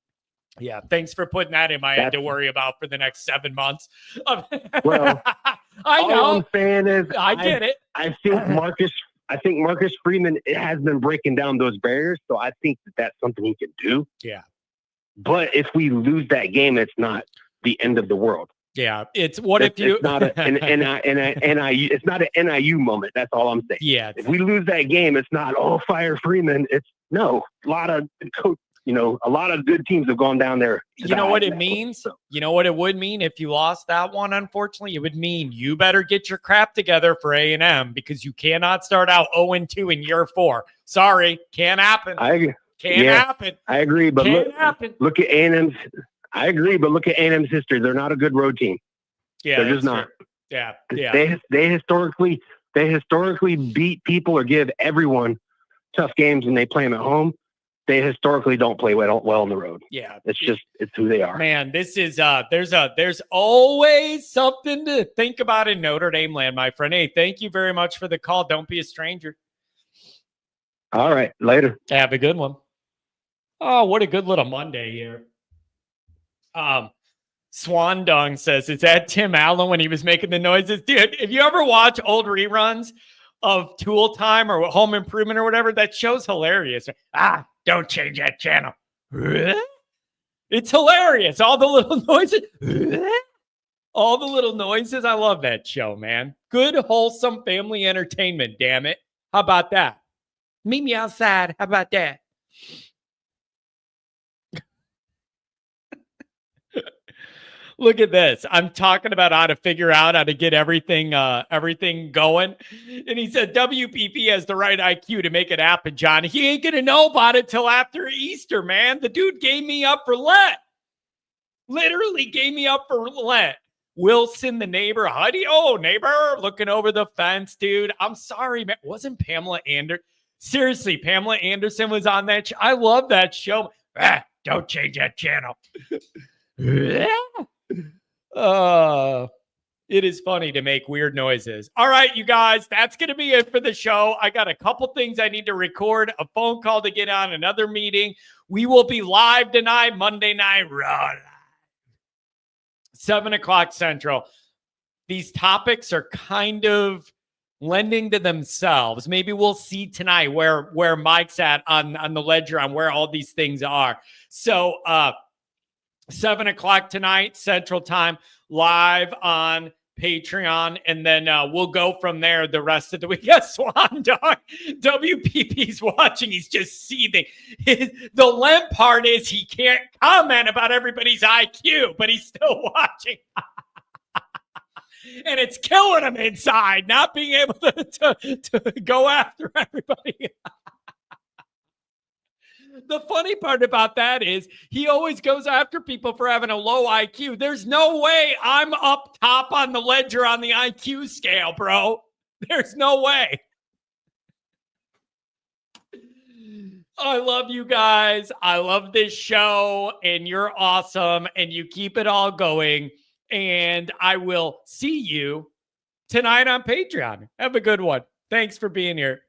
Yeah, thanks for putting that in my head to worry about for the next 7 months. Well, I know. All I'm saying is I get it. I think Marcus Freeman has been breaking down those barriers, so I think that's something he can do. Yeah. But if we lose that game, it's not the end of the world. Yeah, it's not an it's not an NIU moment. That's all I'm saying. Yeah. If we lose that game, it's not fire Freeman. It's a lot of good teams have gone down there. You know what it means? You know what it would mean if you lost that one, unfortunately? It would mean you better get your crap together for A&M because you cannot start out 0-2 in year 4. Sorry, can't happen. Can't happen. I agree, but look at A&M's. I agree, but look at A&M's history. They're not a good road team. Yeah, they're just not. Yeah. They historically beat people or give everyone tough games when they play them at home. They historically don't play well on the road. Yeah, it's who they are. Man, this is there's always something to think about in Notre Dame land, my friend. Hey, thank you very much for the call. Don't be a stranger. All right, later. Have a good one. Oh, what a good little Monday here. Swan Dong says, is that Tim Allen when he was making the noises? Dude, if you ever watch old reruns of Tool Time or Home Improvement or whatever, that show's hilarious. Don't change that channel. It's hilarious. All the little noises. All the little noises. I love that show, man. Good, wholesome family entertainment, damn it. How about that? Meet me outside. How about that? Look at this. I'm talking about how to figure out how to get everything going. And he said, WPP has the right IQ to make it happen, John. He ain't going to know about it till after Easter, man. The dude gave me up for Lent. Literally gave me up for Lent. Wilson, the neighbor. Howdy, neighbor. Looking over the fence, dude. I'm sorry, man. Wasn't Pamela Anderson? Seriously, Pamela Anderson was on that show. I love that show. Don't change that channel. It is funny to make weird noises. All right, you guys, that's going to be it for the show. I got a couple things I need to record, a phone call to get on, another meeting. We will be live tonight, Monday Night Raw, 7:00 Central. These topics are kind of lending to themselves. Maybe we'll see tonight where Mike's at on the ledger on where all these things are. So, 7:00 tonight, Central Time, live on Patreon, and then we'll go from there the rest of the week. Yes, Swan Dog. WPP's watching. He's just seething. The Lent part is he can't comment about everybody's IQ, but he's still watching. And it's killing him inside, not being able to go after everybody. The funny part about that is he always goes after people for having a low IQ. There's no way I'm up top on the ledger on the IQ scale, bro. There's no way. I love you guys. I love this show, and you're awesome, and you keep it all going. And I will see you tonight on Patreon. Have a good one. Thanks for being here.